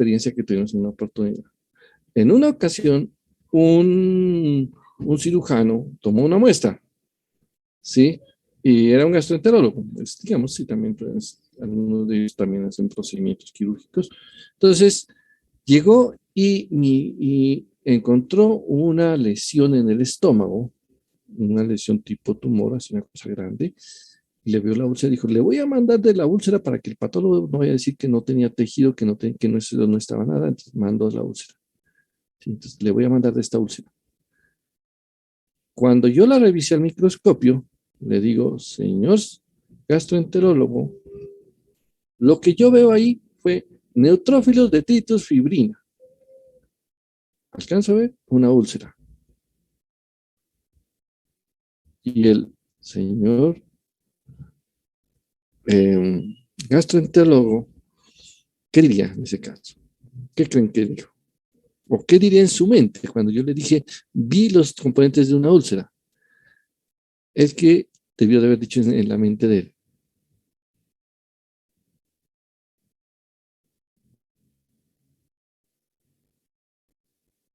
experiencia que tuvimos en una oportunidad. En una ocasión, un cirujano tomó una muestra, ¿sí? Y era un gastroenterólogo, pues, digamos, sí, también, pues, algunos de ellos también hacen procedimientos quirúrgicos. Entonces, llegó y encontró una lesión en el estómago, una lesión tipo tumor, así una cosa grande, y le vio la úlcera y dijo, le voy a mandar de la úlcera para que el patólogo no vaya a decir que no tenía tejido, que no estaba nada, entonces mandó la úlcera. Sí, entonces le voy a mandar de esta úlcera. Cuando yo la revisé al microscopio, le digo, señor gastroenterólogo, lo que yo veo ahí fue neutrófilos, detritus, fibrina. Alcanzo a ver una úlcera. Y el señor eh, gastroenterólogo, ¿qué diría en ese caso? ¿Qué creen que dijo? ¿O qué diría en su mente cuando yo le dije, vi los componentes de una úlcera? Es que debió de haber dicho en la mente de él.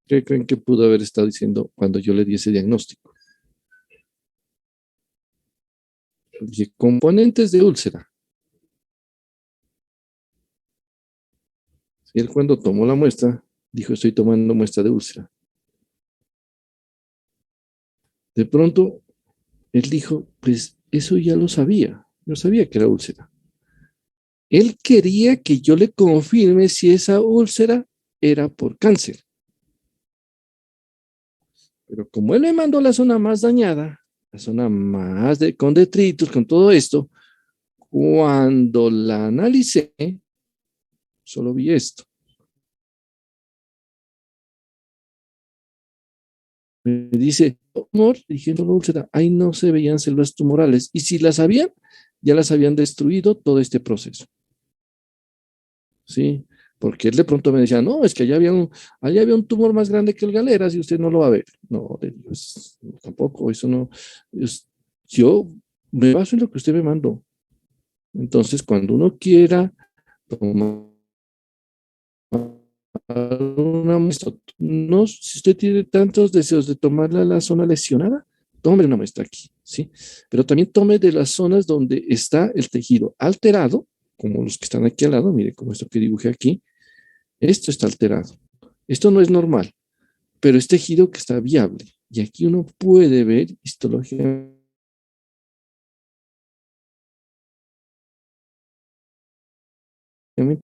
¿Qué creen que pudo haber estado diciendo cuando yo le di ese diagnóstico? Dije, componentes de úlcera. Y él cuando tomó la muestra, dijo, estoy tomando muestra de úlcera. De pronto, él dijo, pues eso ya lo sabía. Yo sabía que era úlcera. Él quería que yo le confirme si esa úlcera era por cáncer. Pero como él me mandó la zona más dañada, la zona más con detritus, con todo esto, cuando la analicé, solo vi esto. Me dice, tumor, dije, no, úlcera, ahí no se veían células tumorales. Y si las habían, ya las habían destruido todo este proceso. ¿Sí? Porque él de pronto me decía, no, es que allá había un tumor más grande que el Galeras y usted no lo va a ver. No, pues, tampoco, eso no. Yo me baso en lo que usted me mandó. Entonces, cuando uno quiera tomar una muestra, no, si usted tiene tantos deseos de tomarla a la zona lesionada, tome una muestra aquí, ¿sí? Pero también tome de las zonas donde está el tejido alterado, como los que están aquí al lado, mire como esto que dibujé aquí, esto está alterado. Esto no es normal, pero es tejido que está viable. Y aquí uno puede ver histológicamente.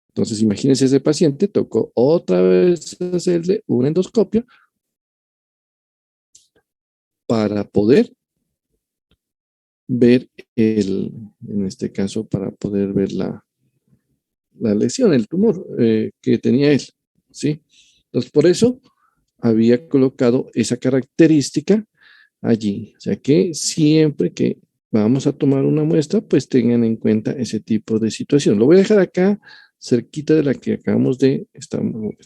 Entonces, imagínense ese paciente, tocó otra vez hacerle una endoscopia para poder ver en este caso, para poder ver la lesión, el tumor que tenía él, ¿sí? Entonces, por eso había colocado esa característica allí. O sea que siempre que vamos a tomar una muestra, pues tengan en cuenta ese tipo de situación. Lo voy a dejar acá, cerquita de la que acabamos de, esta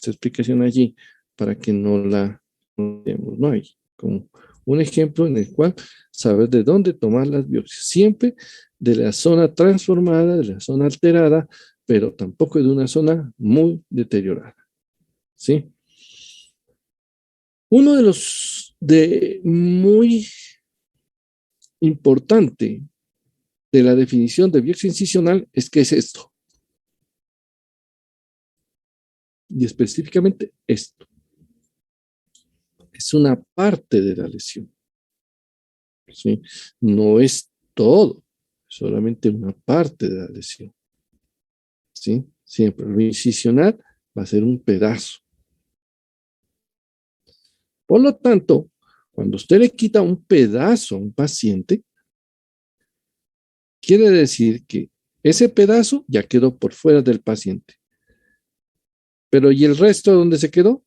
explicación allí, para que no la veamos, ¿no? Hay como un ejemplo en el cual saber de dónde tomar las biopsias. Siempre de la zona transformada, de la zona alterada, pero tampoco de una zona muy deteriorada, ¿sí? Uno de los de muy importante de la definición de biopsia incisional es que es esto, y específicamente esto. Es una parte de la lesión, ¿sí? No es todo, solamente una parte de la lesión, ¿sí? Siempre lo incisional va a ser un pedazo. Por lo tanto, cuando usted le quita un pedazo a un paciente, quiere decir que ese pedazo ya quedó por fuera del paciente. Pero ¿y el resto dónde se quedó?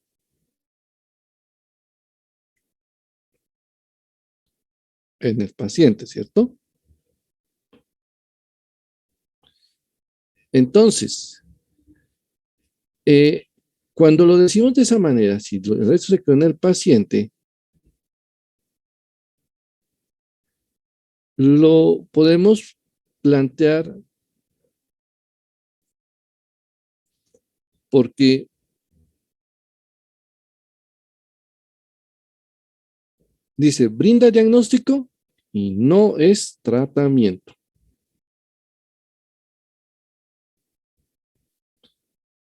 En el paciente, ¿cierto? Entonces, cuando lo decimos de esa manera, si el resto se quedó en el paciente, lo podemos plantear porque dice, brinda diagnóstico y no es tratamiento.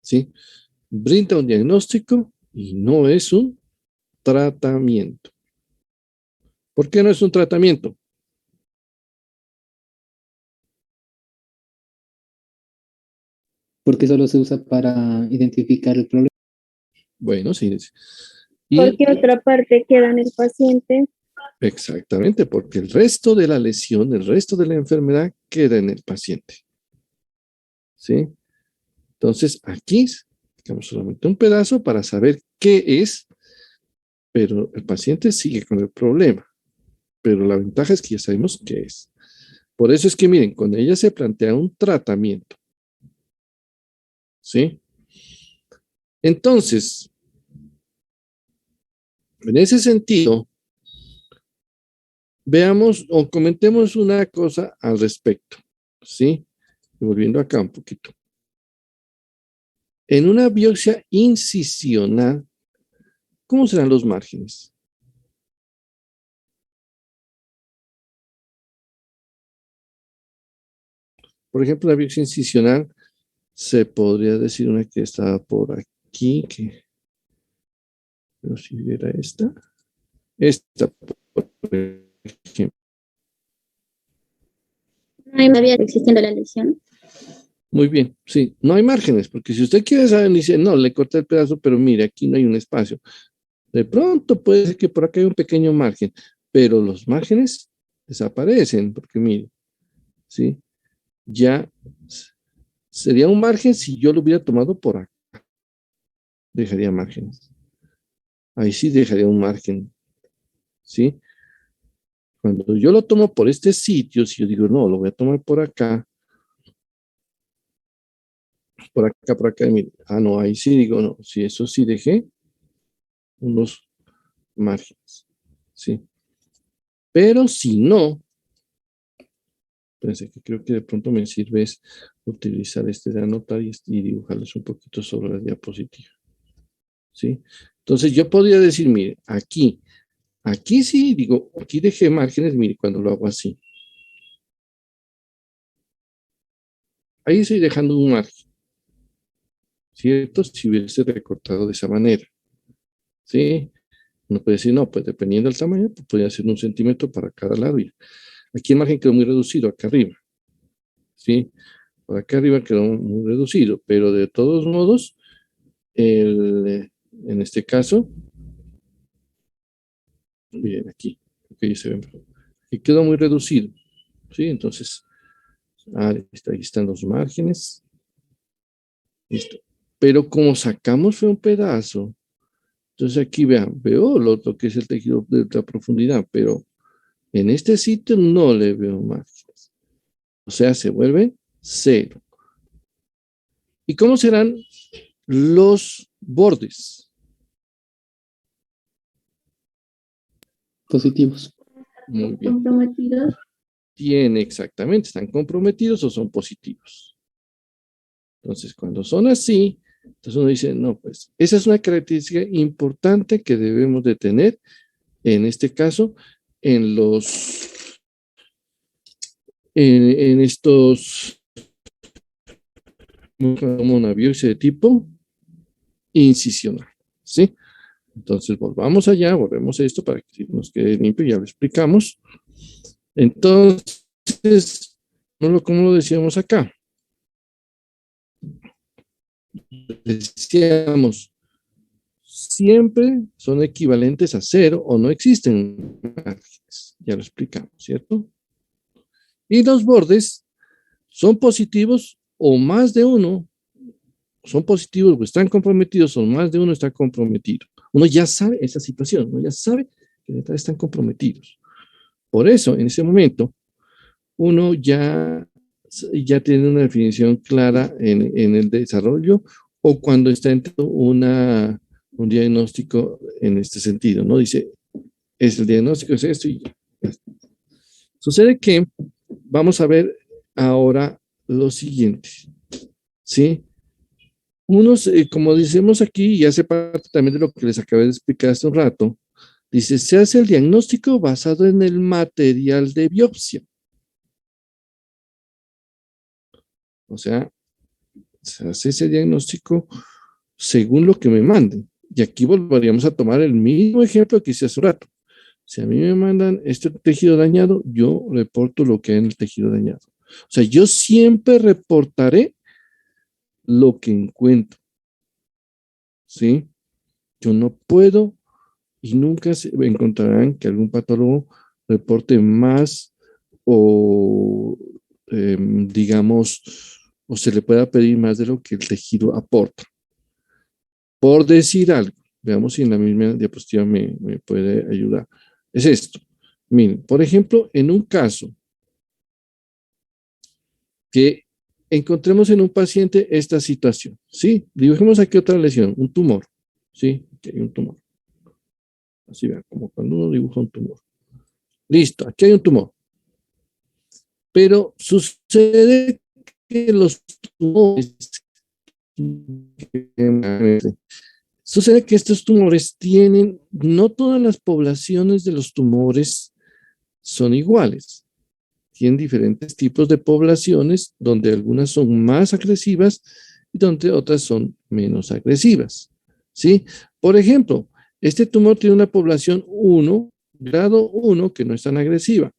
¿Sí? Brinda un diagnóstico y no es un tratamiento. ¿Por qué no es un tratamiento? Porque solo se usa para identificar el problema. Bueno, sí. Porque otra parte queda en el paciente. Exactamente, porque el resto de la lesión, el resto de la enfermedad queda en el paciente. ¿Sí? Entonces, aquí sacamos solamente un pedazo para saber qué es, pero el paciente sigue con el problema. Pero la ventaja es que ya sabemos qué es. Por eso es que, miren, cuando ella se plantea un tratamiento, ¿sí? Entonces, en ese sentido, veamos o comentemos una cosa al respecto, ¿sí? Volviendo acá un poquito. En una biopsia incisional, ¿cómo serán los márgenes? Por ejemplo, la biopsia incisional se podría decir una que estaba por aquí, que no sé si era esta. Esta, por ejemplo. No hay todavía existiendo la lesión. Muy bien, sí, no hay márgenes, porque si usted quiere saber, dice, no, le corté el pedazo, pero mire, aquí no hay un espacio. De pronto puede ser que por acá hay un pequeño margen, pero los márgenes desaparecen, porque mire, ¿sí? Ya sería un margen si yo lo hubiera tomado por acá. Dejaría márgenes. Ahí sí dejaría un margen, ¿sí? Cuando yo lo tomo por este sitio, si yo digo, no, lo voy a tomar por acá, mire, no, ahí sí digo, no, si eso sí dejé unos márgenes, ¿sí? Pero si no, pensé que creo que de pronto me sirve es utilizar este de anotar y dibujarles un poquito sobre la diapositiva, ¿sí? Entonces yo podría decir, mire, aquí sí, digo, aquí dejé márgenes, mire, cuando lo hago así. Ahí estoy dejando un margen, ¿cierto? Si hubiese recortado de esa manera, ¿sí? Uno puede decir, no, pues dependiendo del tamaño, pues podría ser 1 centímetro para cada lado. Aquí el margen quedó muy reducido, acá arriba, ¿sí? Por acá arriba quedó muy reducido, pero de todos modos, en este caso, miren aquí, aquí se ve mejor. Y quedó muy reducido, ¿sí? Entonces, ahí están los márgenes. Listo. Pero como sacamos fue un pedazo, entonces aquí vean, veo lo que es el tejido de la profundidad, pero en este sitio no le veo márgenes. O sea, se vuelve 0. ¿Y cómo serán los bordes? Positivos. Muy bien. Comprometidos. Exactamente, están comprometidos o son positivos. Entonces, cuando son así, entonces uno dice, no, pues esa es una característica importante que debemos de tener, en este caso, en estos, como una biopsia de tipo incisional, ¿sí? Entonces, volvamos allá, volvemos a esto para que nos quede limpio, ya lo explicamos. Entonces, ¿cómo lo decíamos acá? Decíamos, siempre son equivalentes a 0 o no existen márgenes. Ya lo explicamos, ¿cierto? Y los bordes son positivos o más de uno, son positivos o están comprometidos o más de uno está comprometido. Uno ya sabe esa situación, uno ya sabe que están comprometidos. Por eso, en ese momento, uno ya tiene una definición clara en el desarrollo o cuando está entrando un diagnóstico en este sentido, ¿no? Dice, es el diagnóstico, es esto y ya. Sucede que vamos a ver ahora lo siguiente, ¿sí? Unos, como decimos aquí, y hace parte también de lo que les acabé de explicar hace un rato, dice, se hace el diagnóstico basado en el material de biopsia. O sea, se hace ese diagnóstico según lo que me manden. Y aquí volveríamos a tomar el mismo ejemplo que hice hace un rato. Si a mí me mandan este tejido dañado, yo reporto lo que hay en el tejido dañado. O sea, yo siempre reportaré lo que encuentro, ¿sí? Yo no puedo y nunca se encontrarán que algún patólogo reporte más o, digamos, o se le pueda pedir más de lo que el tejido aporta. Por decir algo, veamos si en la misma diapositiva me puede ayudar. Es esto. Miren, por ejemplo, en un caso que encontremos en un paciente esta situación, ¿sí? Dibujemos aquí otra lesión, un tumor, ¿sí? Aquí hay un tumor. Así vean, como cuando uno dibuja un tumor. Listo, aquí hay un tumor. Pero sucede que los tumores, sucede que estos tumores tienen, no todas las poblaciones de los tumores son iguales. Tienen diferentes tipos de poblaciones, donde algunas son más agresivas y donde otras son menos agresivas. ¿Sí? Por ejemplo, este tumor tiene una población 1, grado 1, que no es tan agresiva.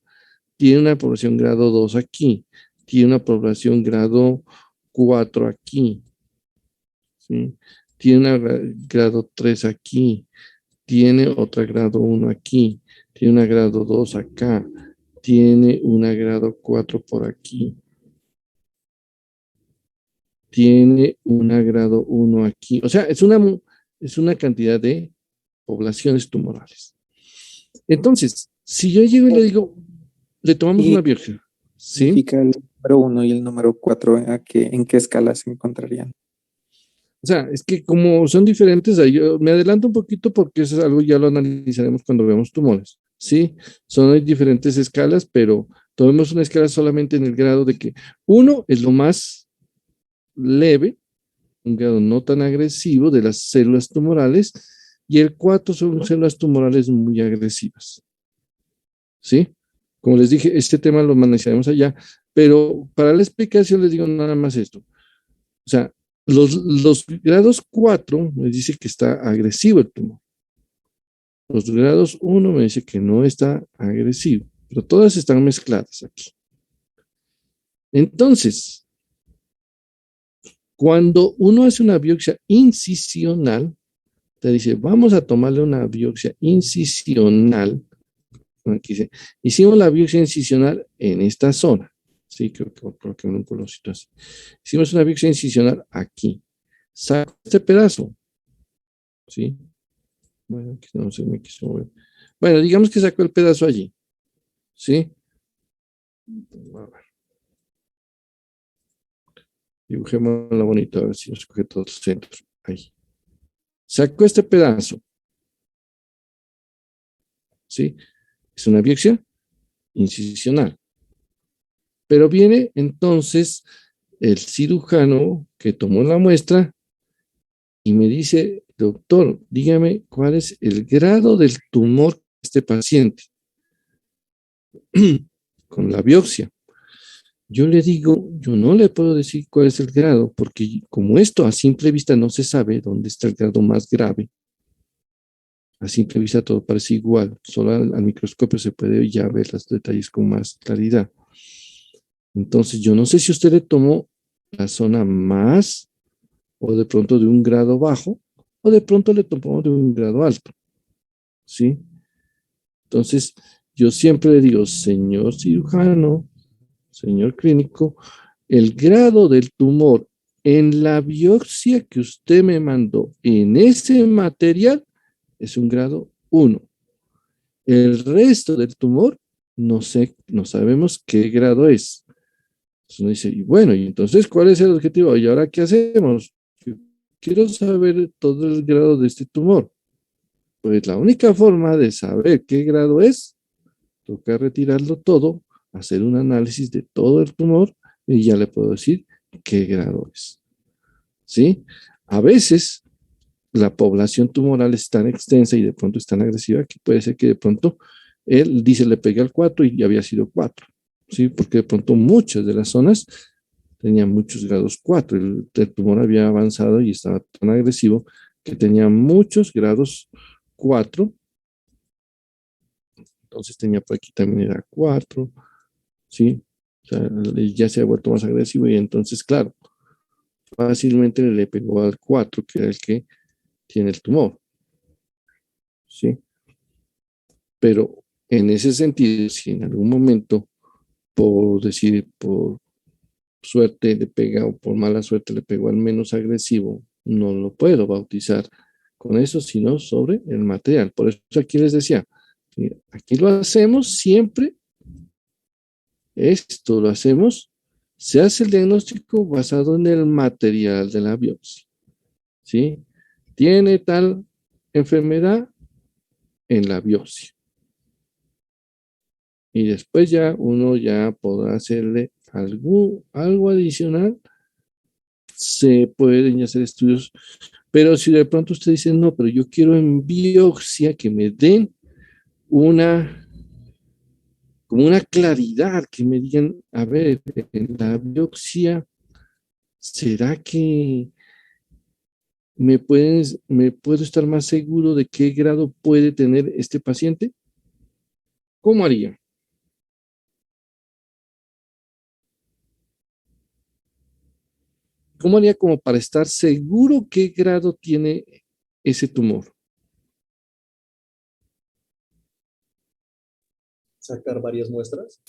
Tiene una población grado 2 aquí. Tiene una población grado 4 aquí. ¿Sí? Tiene una grado 3 aquí. Tiene otra grado 1 aquí. Tiene una grado 2 acá. Tiene una grado 4 por aquí. Tiene una grado 1 aquí. O sea, es una cantidad de poblaciones tumorales. Entonces, si yo llego y le digo, le tomamos una ¿Y biopsia, ¿sí? significa el número 1 y el número 4 en qué escala se encontrarían? O sea, es que como son diferentes, yo me adelanto un poquito porque eso es algo ya lo analizaremos cuando veamos tumores, ¿sí? Son diferentes escalas, pero tomemos una escala solamente en el grado de que 1 es lo más leve, un grado no tan agresivo de las células tumorales, y el 4 son células tumorales muy agresivas, ¿sí? Como les dije, este tema lo analizaremos allá, pero para la explicación les digo nada más esto. O sea, los grados 4 me dice que está agresivo el tumor. Los grados 1 me dice que no está agresivo, pero todas están mezcladas aquí. Entonces, cuando uno hace una biopsia incisional, te dice, vamos a tomarle una biopsia incisional. Aquí dice, hicimos la biopsia incisional en esta zona. Sí, creo que un colorcito así. Hicimos una biopsia incisional aquí. Saco este pedazo. ¿Sí? Bueno, aquí no se me quiso mover. Bueno, digamos que sacó el pedazo allí. ¿Sí? A ver. Dibujémoslo bonito, a ver si nos coge todos los centros. Ahí. Sacó este pedazo. ¿Sí? Es una biopsia incisional. Pero viene entonces el cirujano que tomó la muestra y me dice, doctor, dígame cuál es el grado del tumor de este paciente con la biopsia. Yo le digo, yo no le puedo decir cuál es el grado, porque como esto a simple vista no se sabe dónde está el grado más grave, a simple vista todo parece igual, solo al microscopio se puede ya ver los detalles con más claridad. Entonces, yo no sé si usted le tomó la zona más o de pronto de un grado bajo o de pronto le tomó de un grado alto, ¿sí? Entonces, yo siempre le digo, señor cirujano, señor clínico, el grado del tumor en la biopsia que usted me mandó en ese material es un grado 1. El resto del tumor no sé, no sabemos qué grado es. Entonces uno dice, y bueno, y entonces, ¿cuál es el objetivo? ¿Y ahora qué hacemos? Yo quiero saber todo el grado de este tumor. Pues la única forma de saber qué grado es, toca retirarlo todo, hacer un análisis de todo el tumor y ya le puedo decir qué grado es. ¿Sí? A veces la población tumoral es tan extensa y de pronto es tan agresiva que puede ser que de pronto él dice le pegué al 4 y había sido 4, ¿sí? Porque de pronto muchas de las zonas tenían muchos grados 4. El tumor había avanzado y estaba tan agresivo que tenía muchos grados 4. Entonces tenía por aquí también era 4, ¿sí? O sea, ya se ha vuelto más agresivo y entonces, claro, fácilmente le pegó al 4, que era el que tiene el tumor, ¿sí? Pero en ese sentido, si en algún momento, por decir, por suerte le pega o por mala suerte le pegó al menos agresivo, no lo puedo bautizar con eso, sino sobre el material. Por eso aquí les decía, aquí lo hacemos siempre, esto lo hacemos, se hace el diagnóstico basado en el material de la biopsia, ¿sí? Tiene tal enfermedad en la biopsia. Y después ya uno ya podrá hacerle algo adicional. Se pueden hacer estudios, pero si de pronto usted dice, no, pero yo quiero en biopsia que me den como una claridad, que me digan, a ver, en la biopsia, ¿será que me puedo estar más seguro de qué grado puede tener este paciente? ¿Cómo haría? ¿Cómo haría como para estar seguro qué grado tiene ese tumor? Sacar varias muestras.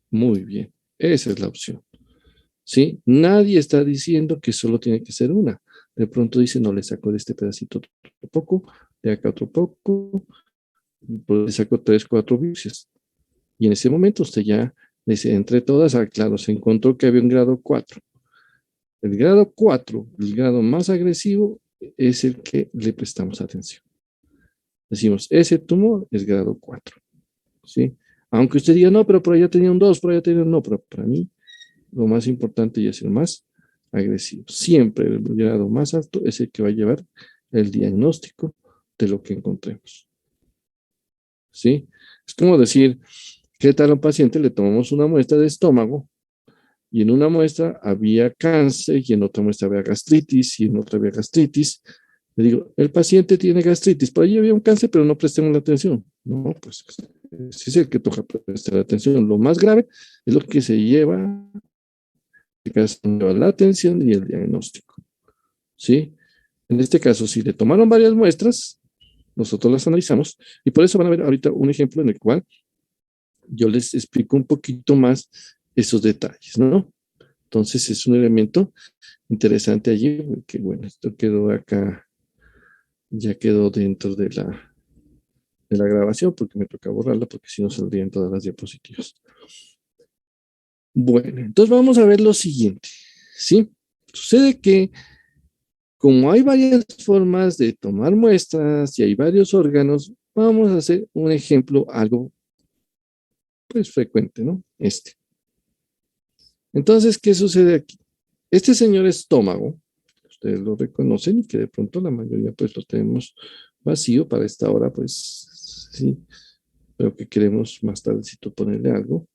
Muy bien, esa es la opción. ¿Sí? Nadie está diciendo que solo tiene que ser una. De pronto dice, no, le saco de este pedacito otro poco, de acá otro poco, pues le saco 3, 4 biopsias. Y en ese momento usted ya dice, entre todas, claro, se encontró que había un grado 4. El grado 4, el grado más agresivo, es el que le prestamos atención. Decimos, ese tumor es grado 4, ¿sí? Aunque usted diga, no, pero por allá tenía un 2, por allá tenía un no, pero para mí lo más importante y es el más agresivo. Siempre el grado más alto es el que va a llevar el diagnóstico de lo que encontremos, ¿sí? Es como decir, ¿qué tal a un paciente? Le tomamos una muestra de estómago y en una muestra había cáncer y en otra muestra había gastritis y en otra había gastritis. Le digo, el paciente tiene gastritis, por allí había un cáncer, pero no prestemos la atención. No, pues ese es el que toca prestar atención. Lo más grave es lo que se lleva la atención y el diagnóstico, ¿sí? En este caso, si le tomaron varias muestras, nosotros las analizamos y por eso van a ver ahorita un ejemplo en el cual yo les explico un poquito más esos detalles, ¿no? Entonces es un elemento interesante allí, porque bueno, esto quedó acá, ya quedó dentro de la grabación, porque me toca borrarla, porque si no saldrían todas las diapositivas. Bueno, entonces vamos a ver lo siguiente, ¿sí? Sucede que como hay varias formas de tomar muestras y hay varios órganos, vamos a hacer un ejemplo algo pues frecuente, ¿no? Entonces, ¿qué sucede aquí? Este señor estómago, ustedes lo reconocen y que de pronto la mayoría pues lo tenemos vacío para esta hora, pues sí, pero que queremos más tardecito ponerle algo.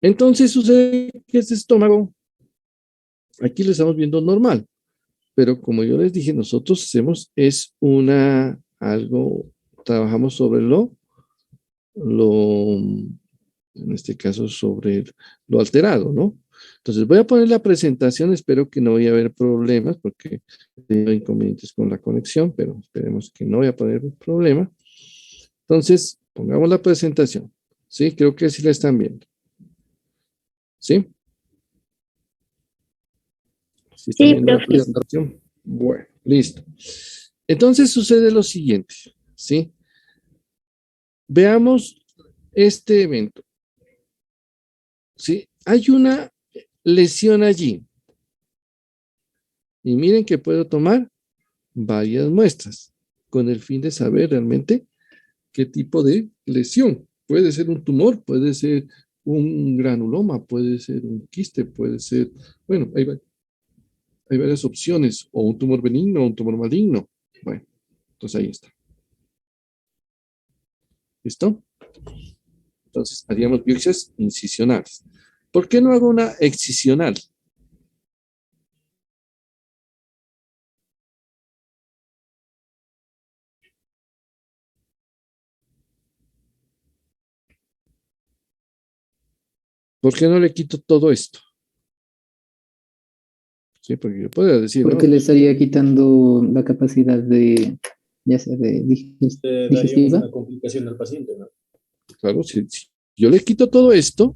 Entonces sucede que este estómago, aquí lo estamos viendo normal, pero como yo les dije, nosotros hacemos trabajamos sobre en este caso sobre lo alterado, ¿no? Entonces voy a poner la presentación, espero que no vaya a haber problemas porque tengo inconvenientes con la conexión, pero esperemos que no vaya a poner un problema. Entonces, pongamos la presentación, ¿sí? Creo que sí la están viendo, ¿sí? ¿Sí están Sí, viendo la profe. presentación? Bueno, listo. Entonces sucede lo siguiente, ¿sí? Veamos este evento. ¿Sí? Hay una lesión allí. Y miren que puedo tomar varias muestras con el fin de saber realmente qué tipo de lesión. Puede ser un tumor, puede ser un granuloma, puede ser un quiste, puede ser, bueno, Hay varias opciones, o un tumor benigno o un tumor maligno. Bueno, entonces ahí está. ¿Listo? Entonces haríamos biopsias incisionales. ¿Por qué no hago una excisional? ¿Por qué no le quito todo esto? Sí, porque yo podría decir, Porque no, le estaría quitando la capacidad de, ya sea de Daríamos digestiva. una complicación al paciente, ¿no? claro, si yo le quito todo esto,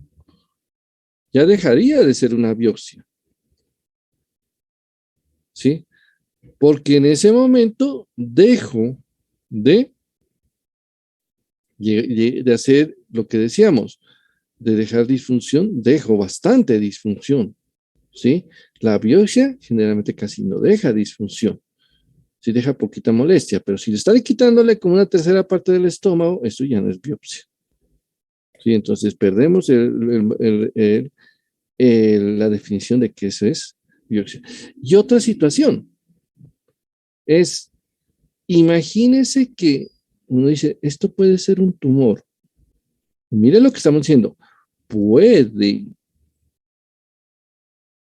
ya dejaría de ser una biopsia. ¿Sí? Porque en ese momento dejo de hacer lo que decíamos, de dejar disfunción, dejo bastante disfunción. ¿Sí? La biopsia generalmente casi no deja disfunción. Sí deja poquita molestia, pero si le está quitándole como una tercera parte del estómago, eso ya no es biopsia. Sí, entonces perdemos la definición de que eso es biopsia. Y otra situación es, imagínese que uno dice, esto puede ser un tumor. Mire lo que estamos diciendo, puede,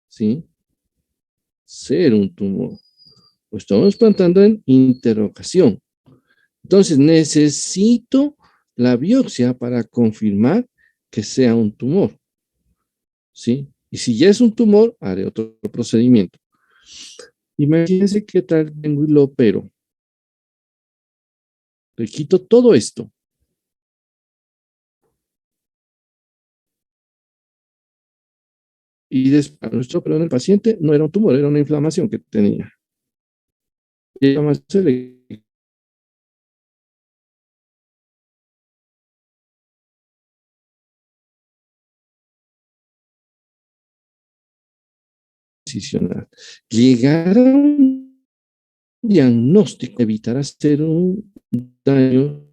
¿sí? Ser un tumor. Lo estamos plantando en interrogación. Entonces, necesito la biopsia para confirmar que sea un tumor, ¿sí? Y si ya es un tumor, haré otro procedimiento. Imagínense qué tal vengo y lo opero. Le quito todo esto. Y después, nuestro operó en el paciente no era un tumor, era una inflamación que tenía. Y además se le decisionar. Llegar a un diagnóstico, evitar hacer un daño.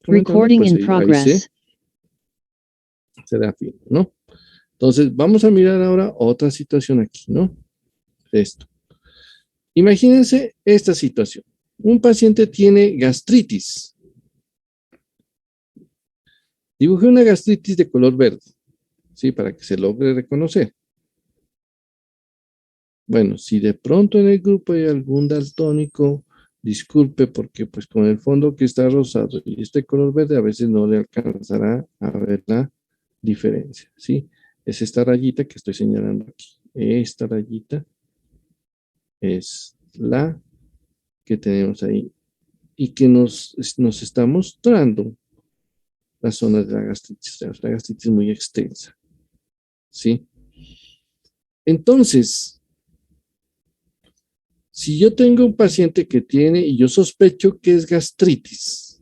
Recording Pues in ahí progress. será fin, ¿no? Entonces, vamos a mirar ahora otra situación aquí, ¿no? Esto. Imagínense esta situación. Un paciente tiene gastritis. Dibujé una gastritis de color verde, ¿sí? Para que se logre reconocer. Bueno, si de pronto en el grupo hay algún daltónico, disculpe porque pues con el fondo que está rosado y este color verde a veces no le alcanzará a ver la diferencia, ¿sí? Es esta rayita que estoy señalando aquí. Esta rayita es la que tenemos ahí y que nos está mostrando las zonas de la gastritis. La gastritis muy extensa, ¿sí? Entonces, si yo tengo un paciente que tiene y yo sospecho que es gastritis,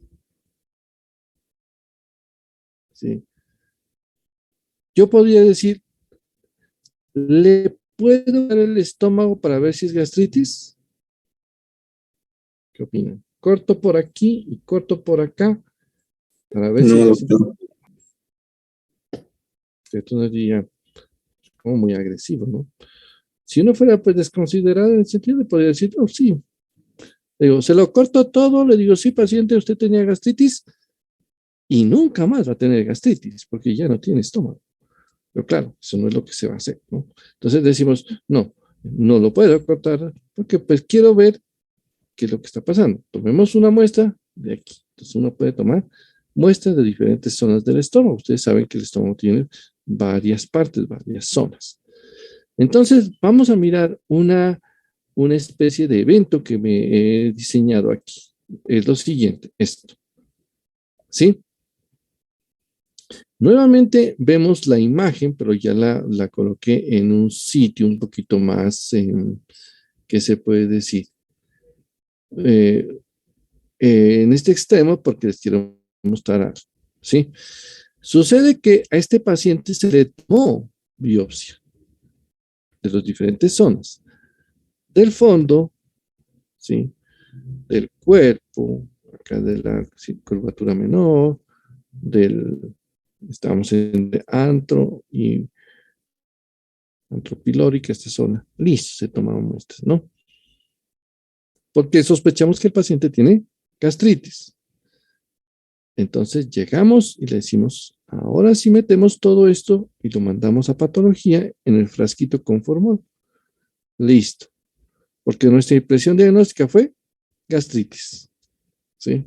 ¿sí? Yo podría decir, ¿le puedo dar el estómago para ver si es gastritis? ¿Qué opinan? Corto por aquí y corto por acá para ver si es No, gastritis. doctor. Esto nos diría como muy agresivo, ¿no? Si uno fuera pues desconsiderado en el sentido de poder decir, no, sí. Le digo, se lo corto todo, le digo, sí, paciente, usted tenía gastritis y nunca más va a tener gastritis porque ya no tiene estómago. Pero claro, eso no es lo que se va a hacer, ¿no? Entonces decimos, no, no lo puedo cortar porque pues quiero ver qué es lo que está pasando. Tomemos una muestra de aquí. Entonces uno puede tomar muestras de diferentes zonas del estómago. Ustedes saben que el estómago tiene varias partes, varias zonas. Entonces vamos a mirar una especie de evento que me he diseñado aquí. Es lo siguiente, esto. ¿Sí? Nuevamente vemos la imagen, pero ya la coloqué en un sitio un poquito más, ¿qué se puede decir? en este extremo porque les quiero mostrar algo, ¿sí? Sucede que a este paciente se le tomó biopsia de las diferentes zonas, del fondo, ¿sí? Del cuerpo, acá de la curvatura menor, estamos en antro y antropilórica, esta zona. Listo, se tomaron muestras, ¿no? Porque sospechamos que el paciente tiene gastritis. Entonces llegamos y le decimos, ahora sí metemos todo esto y lo mandamos a patología en el frasquito con formol. Listo. Porque nuestra impresión diagnóstica fue gastritis. ¿Sí?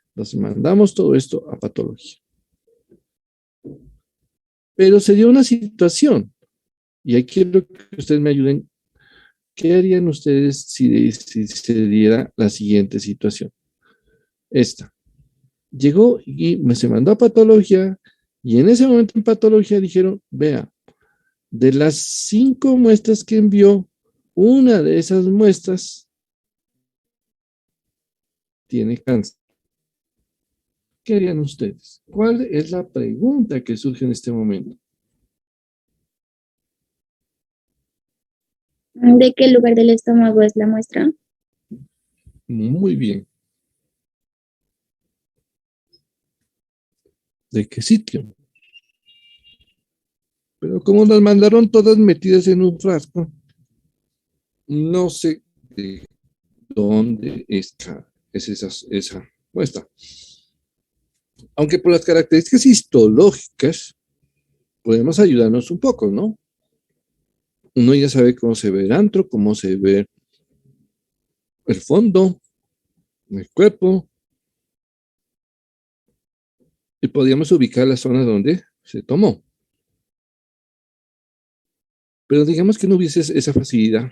Entonces mandamos todo esto a patología. Pero se dio una situación, y ahí quiero que ustedes me ayuden. ¿Qué harían ustedes si se diera la siguiente situación? Esta. Llegó y se mandó a patología, y en ese momento en patología dijeron, vea, de las 5 muestras que envió, una de esas muestras tiene cáncer. ¿Qué harían ustedes? ¿Cuál es la pregunta que surge en este momento? ¿De qué lugar del estómago es la muestra? Muy bien. ¿De qué sitio? Pero como las mandaron todas metidas en un frasco, no sé de dónde es esa muestra. Aunque por las características histológicas podemos ayudarnos un poco, ¿no? Uno ya sabe cómo se ve el antro, cómo se ve el fondo, el cuerpo, y podríamos ubicar la zona donde se tomó. Pero digamos que no hubiese esa facilidad.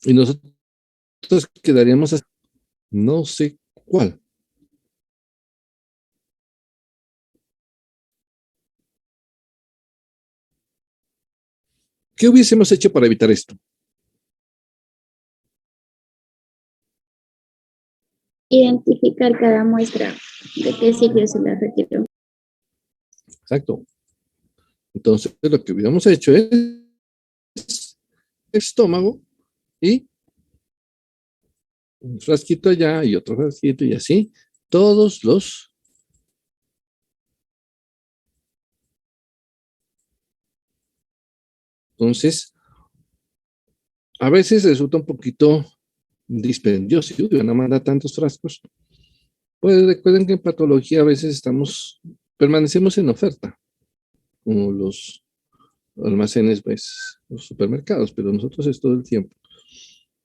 Y nosotros quedaríamos así, no sé cuál. ¿Qué hubiésemos hecho para evitar esto? Identificar cada muestra, de qué sitio se la retiró. Exacto. Entonces, lo que hubiéramos hecho es estómago y un frasquito allá y otro frasquito y así, todos los. Entonces, a veces resulta un poquito dispendioso. Si van a mandar tantos frascos, pues recuerden que en patología a veces permanecemos en oferta, como los almacenes, pues, los supermercados, pero nosotros es todo el tiempo,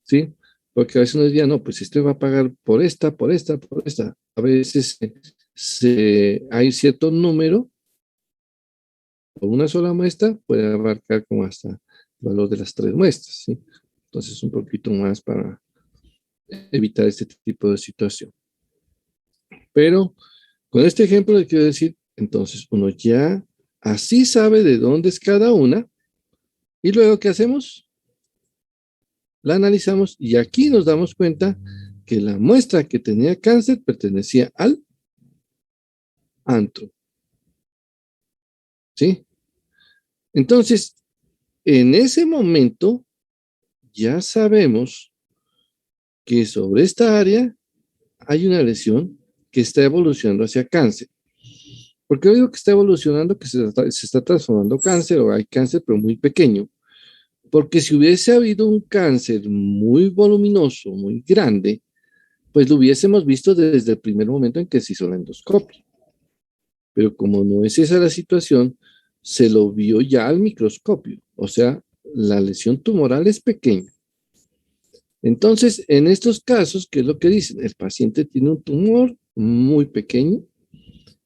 ¿sí? Porque a veces nos dirían, no, pues este va a pagar por esta, por esta, por esta. A veces hay cierto número, por una sola muestra puede abarcar como hasta el valor de las 3 muestras, ¿sí? Entonces un poquito más para evitar este tipo de situación. Pero con este ejemplo le quiero decir, entonces uno ya así sabe de dónde es cada una, y luego ¿qué hacemos? La analizamos y aquí nos damos cuenta que la muestra que tenía cáncer pertenecía al antro. ¿Sí? Entonces, en ese momento ya sabemos que sobre esta área hay una lesión que está evolucionando hacia cáncer. ¿Por qué digo que está evolucionando, que se está transformando cáncer o hay cáncer pero muy pequeño? Porque si hubiese habido un cáncer muy voluminoso, muy grande, pues lo hubiésemos visto desde el primer momento en que se hizo la endoscopia. Pero como no es esa la situación, se lo vio ya al microscopio. O sea, la lesión tumoral es pequeña. Entonces, en estos casos, ¿qué es lo que dicen? El paciente tiene un tumor muy pequeño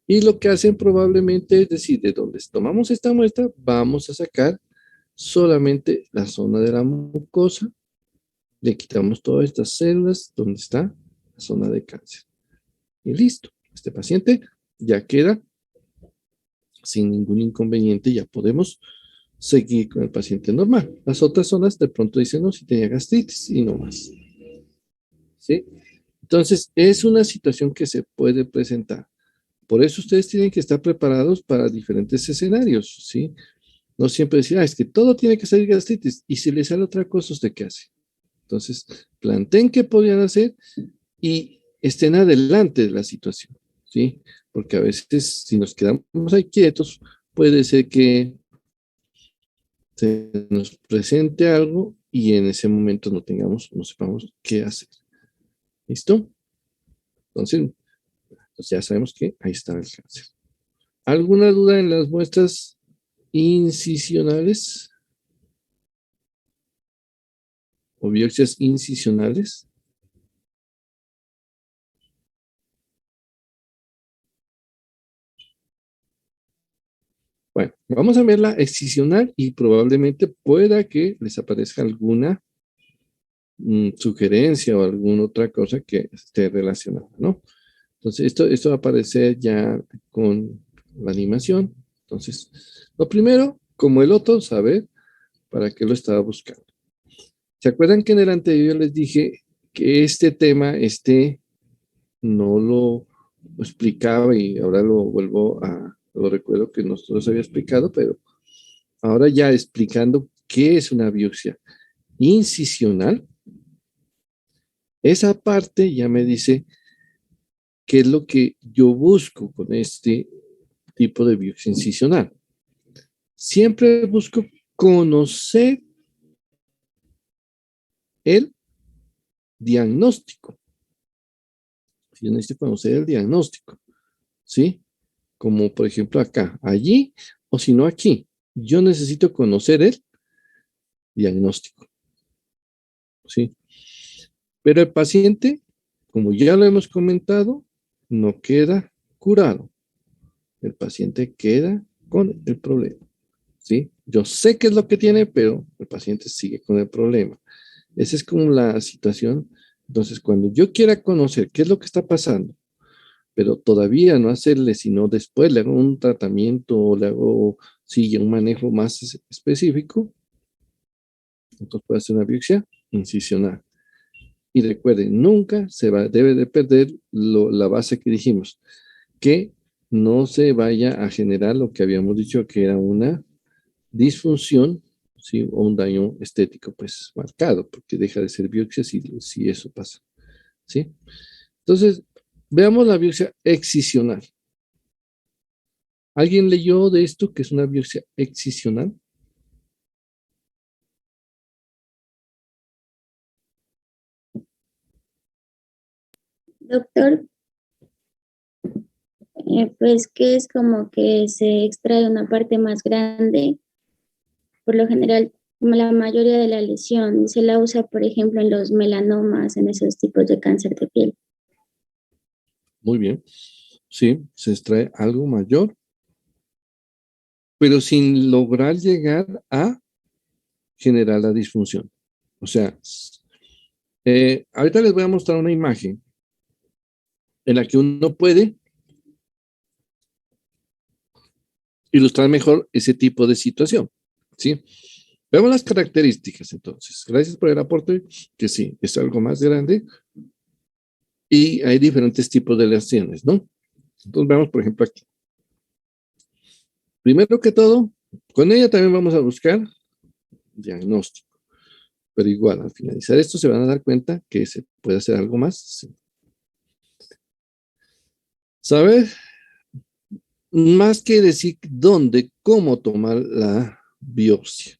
y lo que hacen probablemente es decir, de donde tomamos esta muestra, vamos a sacar solamente la zona de la mucosa, le quitamos todas estas células donde está la zona de cáncer. Y listo, este paciente ya queda sin ningún inconveniente, ya podemos seguir con el paciente normal. Las otras zonas de pronto dicen, no, si tenía gastritis y no más. ¿Sí? Entonces, es una situación que se puede presentar. Por eso ustedes tienen que estar preparados para diferentes escenarios, ¿sí? No siempre decir, es que todo tiene que salir gastritis. Y si le sale otra cosa, ¿usted qué hace? Entonces, planteen qué podrían hacer y estén adelante de la situación, ¿sí? Porque a veces, si nos quedamos ahí quietos, puede ser que se nos presente algo y en ese momento no sepamos qué hacer. ¿Listo? Entonces, pues ya sabemos que ahí está el cáncer. ¿Alguna duda en las muestras incisionales o biopsias incisionales? Bueno, vamos a ver la excisional y probablemente pueda que les aparezca alguna sugerencia o alguna otra cosa que esté relacionada, ¿no? Entonces, esto va a aparecer ya con la animación. Entonces, lo primero, como el otro, saber para qué lo estaba buscando. ¿Se acuerdan que en el anterior les dije que este tema, no lo explicaba y ahora lo recuerdo que nosotros había explicado, pero ahora ya explicando qué es una biopsia incisional, esa parte ya me dice qué es lo que yo busco con este tipo de biopsia incisional. Siempre busco conocer el diagnóstico. Yo necesito conocer el diagnóstico, ¿sí? Como por ejemplo acá, allí, o si no aquí. Yo necesito conocer el diagnóstico, ¿sí? Pero el paciente, como ya lo hemos comentado, no queda curado. El paciente queda con el problema, ¿sí? Yo sé qué es lo que tiene, pero el paciente sigue con el problema. Esa es como la situación. Entonces, cuando yo quiera conocer qué es lo que está pasando, pero todavía no hacerle, sino después le hago un tratamiento o le hago, sí, un manejo más específico, entonces puede hacer una biopsia incisional. Y recuerden, nunca debe de perder la base que dijimos, que no se vaya a generar lo que habíamos dicho que era una disfunción, ¿sí? O un daño estético, pues marcado, porque deja de ser biopsia si eso pasa, ¿sí? Entonces, veamos la biopsia excisional. ¿Alguien leyó de esto que es una biopsia excisional? Doctor, pues que es como que se extrae una parte más grande, por lo general, como la mayoría de la lesión, se la usa, por ejemplo, en los melanomas, en esos tipos de cáncer de piel. Muy bien. Sí, se extrae algo mayor, pero sin lograr llegar a generar la disfunción. O sea, ahorita les voy a mostrar una imagen en la que uno puede ilustrar mejor ese tipo de situación, ¿sí? Veamos las características entonces. Gracias por el aporte, que sí, es algo más grande y hay diferentes tipos de lesiones, ¿no? Entonces veamos, por ejemplo, aquí. Primero que todo, con ella también vamos a buscar diagnóstico, pero igual, al finalizar esto se van a dar cuenta que se puede hacer algo más. Sí. ¿Saber? Más que decir dónde, cómo tomar la biopsia,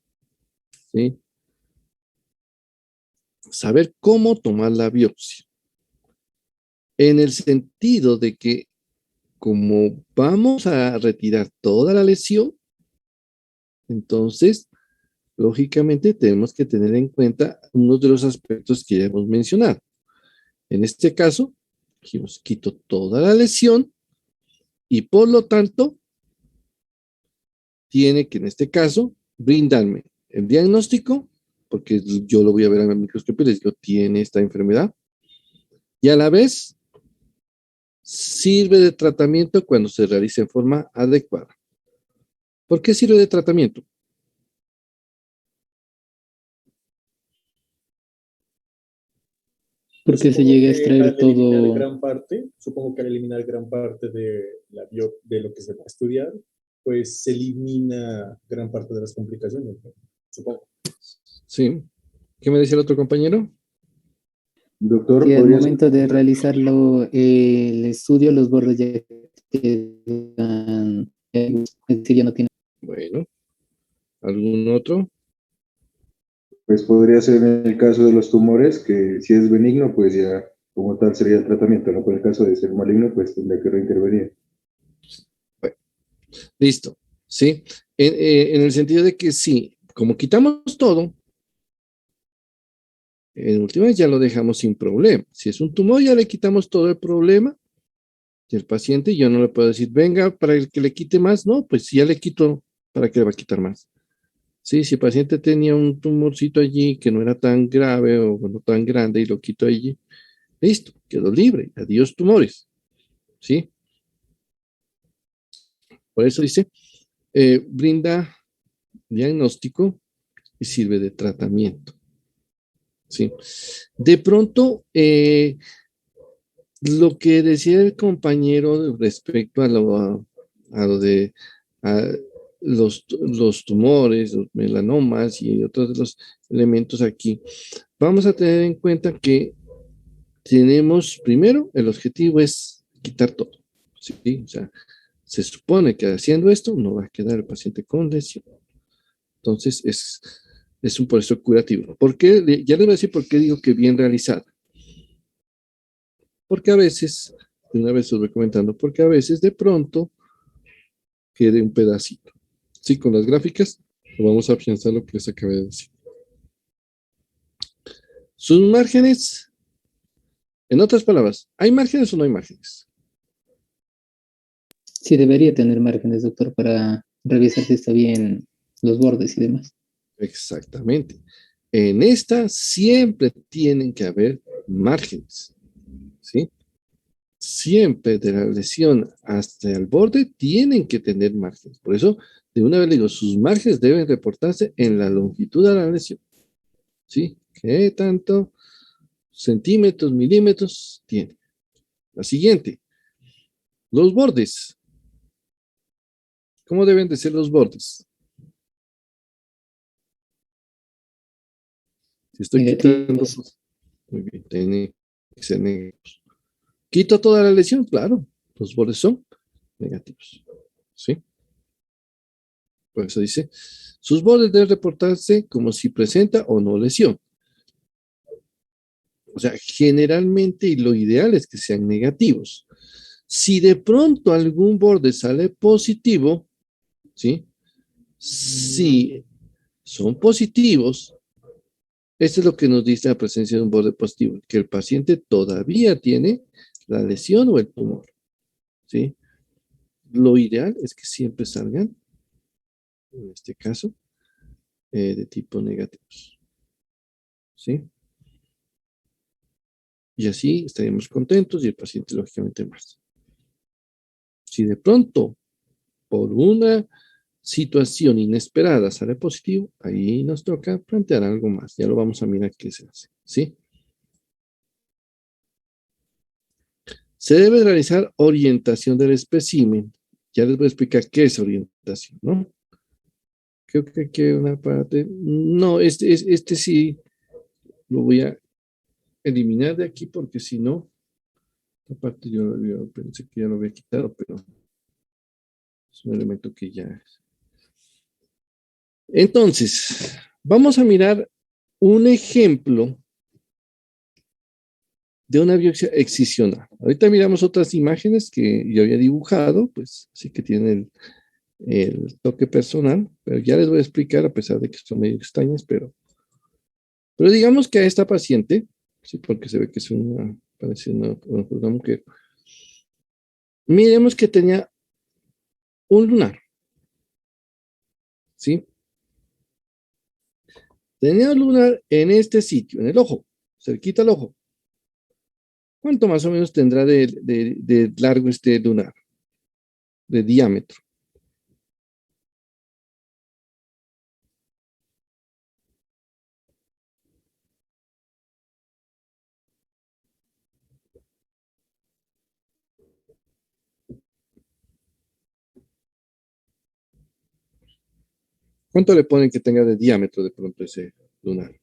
¿sí? Saber cómo tomar la biopsia. En el sentido de que como vamos a retirar toda la lesión, entonces, lógicamente tenemos que tener en cuenta uno de los aspectos que ya hemos mencionado. En este caso, dijimos, quito toda la lesión y por lo tanto, tiene que en este caso brindarme el diagnóstico, porque yo lo voy a ver en el microscopio y les digo, tiene esta enfermedad, y a la vez sirve de tratamiento cuando se realice en forma adecuada. ¿Por qué sirve de tratamiento? Porque se Supongo llega a que extraer al eliminar todo. gran parte, supongo que al eliminar gran parte de lo que se va a estudiar, pues se elimina gran parte de las complicaciones, ¿no? Supongo. Sí. ¿Qué me decía el otro compañero? Doctor, Si al ¿podría ser? momento de realizarlo el estudio, los bordes ya quedan, es decir, ya no tienen. Bueno, ¿algún otro? Pues podría ser en el caso de los tumores, que si es benigno, pues ya como tal sería el tratamiento, ¿no? Por el caso de ser maligno, pues tendría que reintervenir. Bueno, listo. Sí. En el sentido de que sí, como quitamos todo, en última ya lo dejamos sin problema. Si es un tumor, ya le quitamos todo el problema del paciente. Yo no le puedo decir, venga, para el que le quite más. No, pues si ya le quito, ¿para qué le va a quitar más? Sí, si el paciente tenía un tumorcito allí que no era tan grave o no tan grande y lo quito allí, listo, quedó libre. Adiós tumores. ¿Sí? Por eso dice, brinda diagnóstico y sirve de tratamiento. ¿Sí? De pronto, lo que decía el compañero respecto a lo de a los tumores, los melanomas y otros de los elementos aquí, vamos a tener en cuenta que tenemos, primero, el objetivo es quitar todo. ¿Sí? O sea, se supone que haciendo esto no va a quedar el paciente con lesión. Entonces, es un proceso curativo. ¿Por qué? Ya les voy a decir por qué digo que bien realizado. Porque a veces, de una vez os voy comentando, porque a veces de pronto quede un pedacito. Sí, con las gráficas vamos a afianzar lo que les acabé de decir. Sus márgenes, en otras palabras, ¿hay márgenes o no hay márgenes? Sí, debería tener márgenes, doctor, para revisar si está bien los bordes y demás. Exactamente. En esta siempre tienen que haber márgenes, ¿sí? Siempre de la lesión hasta el borde tienen que tener márgenes. Por eso, de una vez le digo, sus márgenes deben reportarse en la longitud de la lesión, ¿sí? ¿Qué tanto centímetros, milímetros tiene? La siguiente, los bordes. ¿Cómo deben de ser los bordes? Si estoy quitando, Negativos. muy bien, tiene que ser negativos. ¿Quito toda la lesión? Claro, los bordes son negativos, ¿sí? Por eso dice, sus bordes deben reportarse como si presenta o no lesión. O sea, generalmente y lo ideal es que sean negativos. Si de pronto algún borde sale positivo, ¿sí? Si son positivos, esto es lo que nos dice la presencia de un borde positivo, que el paciente todavía tiene la lesión o el tumor, ¿sí? Lo ideal es que siempre salgan, en este caso, de tipo negativos, ¿sí? Y así estaríamos contentos y el paciente lógicamente más. Si de pronto, por una situación inesperada sale positivo, ahí nos toca plantear algo más. Ya lo vamos a mirar qué se hace, ¿sí? Se debe realizar orientación del espécimen. Ya les voy a explicar qué es orientación, ¿no? Creo que aquí hay una parte. No, este sí lo voy a eliminar de aquí porque si no, esta parte yo pensé que ya lo había quitado, pero es un elemento que ya. Entonces, vamos a mirar un ejemplo de una biopsia excisional. Ahorita miramos otras imágenes que yo había dibujado, pues sí que tienen el toque personal, pero ya les voy a explicar, a pesar de que son medio extrañas, pero digamos que a esta paciente, sí, porque se ve que es parece una mujer, miremos que tenía un lunar, ¿sí? Tenía un lunar en este sitio, en el ojo, cerquita al ojo. ¿Cuánto más o menos tendrá de largo este lunar, de diámetro? ¿Cuánto le ponen que tenga de diámetro de pronto ese lunar?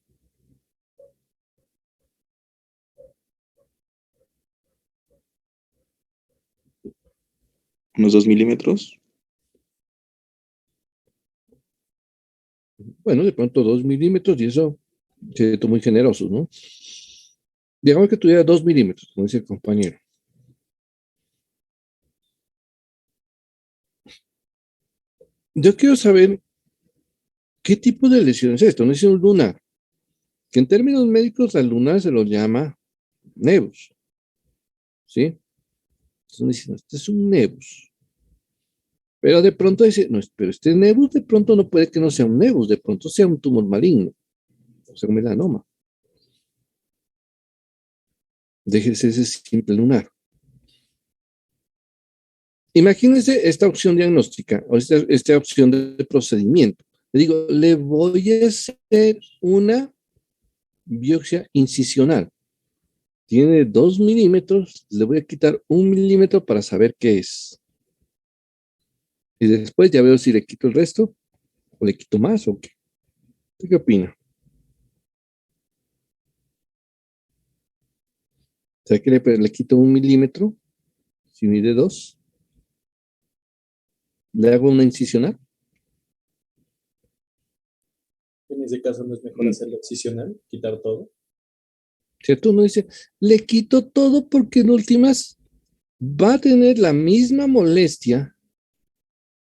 Unos 2 milímetros. Bueno, de pronto 2 milímetros y eso, siento muy generosos, ¿no? Digamos que tuviera 2 milímetros, como dice el compañero. Yo quiero saber qué tipo de lesión es esto. No es un lunar, que en términos médicos al lunar se lo llama nevus, ¿sí? Entonces dicen, este es un nevus. Pero de pronto dice, no, pero este nevus de pronto no puede que no sea un nevus, de pronto sea un tumor maligno, o sea, un melanoma. Déjese ese simple lunar. Imagínense esta opción diagnóstica, o esta opción de procedimiento. Le digo, le voy a hacer una biopsia incisional. Tiene 2 milímetros, le voy a quitar 1 milímetro para saber qué es. Y después ya veo si le quito el resto, o le quito más, o qué. ¿Usted qué opina? O sea, que le quito 1 milímetro, si mide 2, le hago una incisional. En ese caso no es mejor hacerlo excisional, quitar todo. ¿Cierto? Uno dice, le quito todo porque en últimas va a tener la misma molestia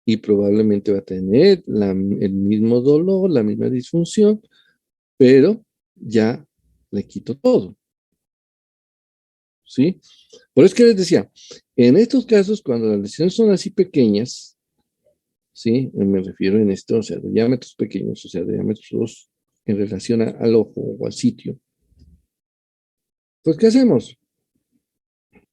y probablemente va a tener el mismo dolor, la misma disfunción, pero ya le quito todo. ¿Sí? Por eso que les decía, en estos casos, cuando las lesiones son así pequeñas, ¿sí? Me refiero en esto, o sea, de diámetros pequeños, o sea, de diámetros en relación al ojo o al sitio. Pues, ¿qué hacemos?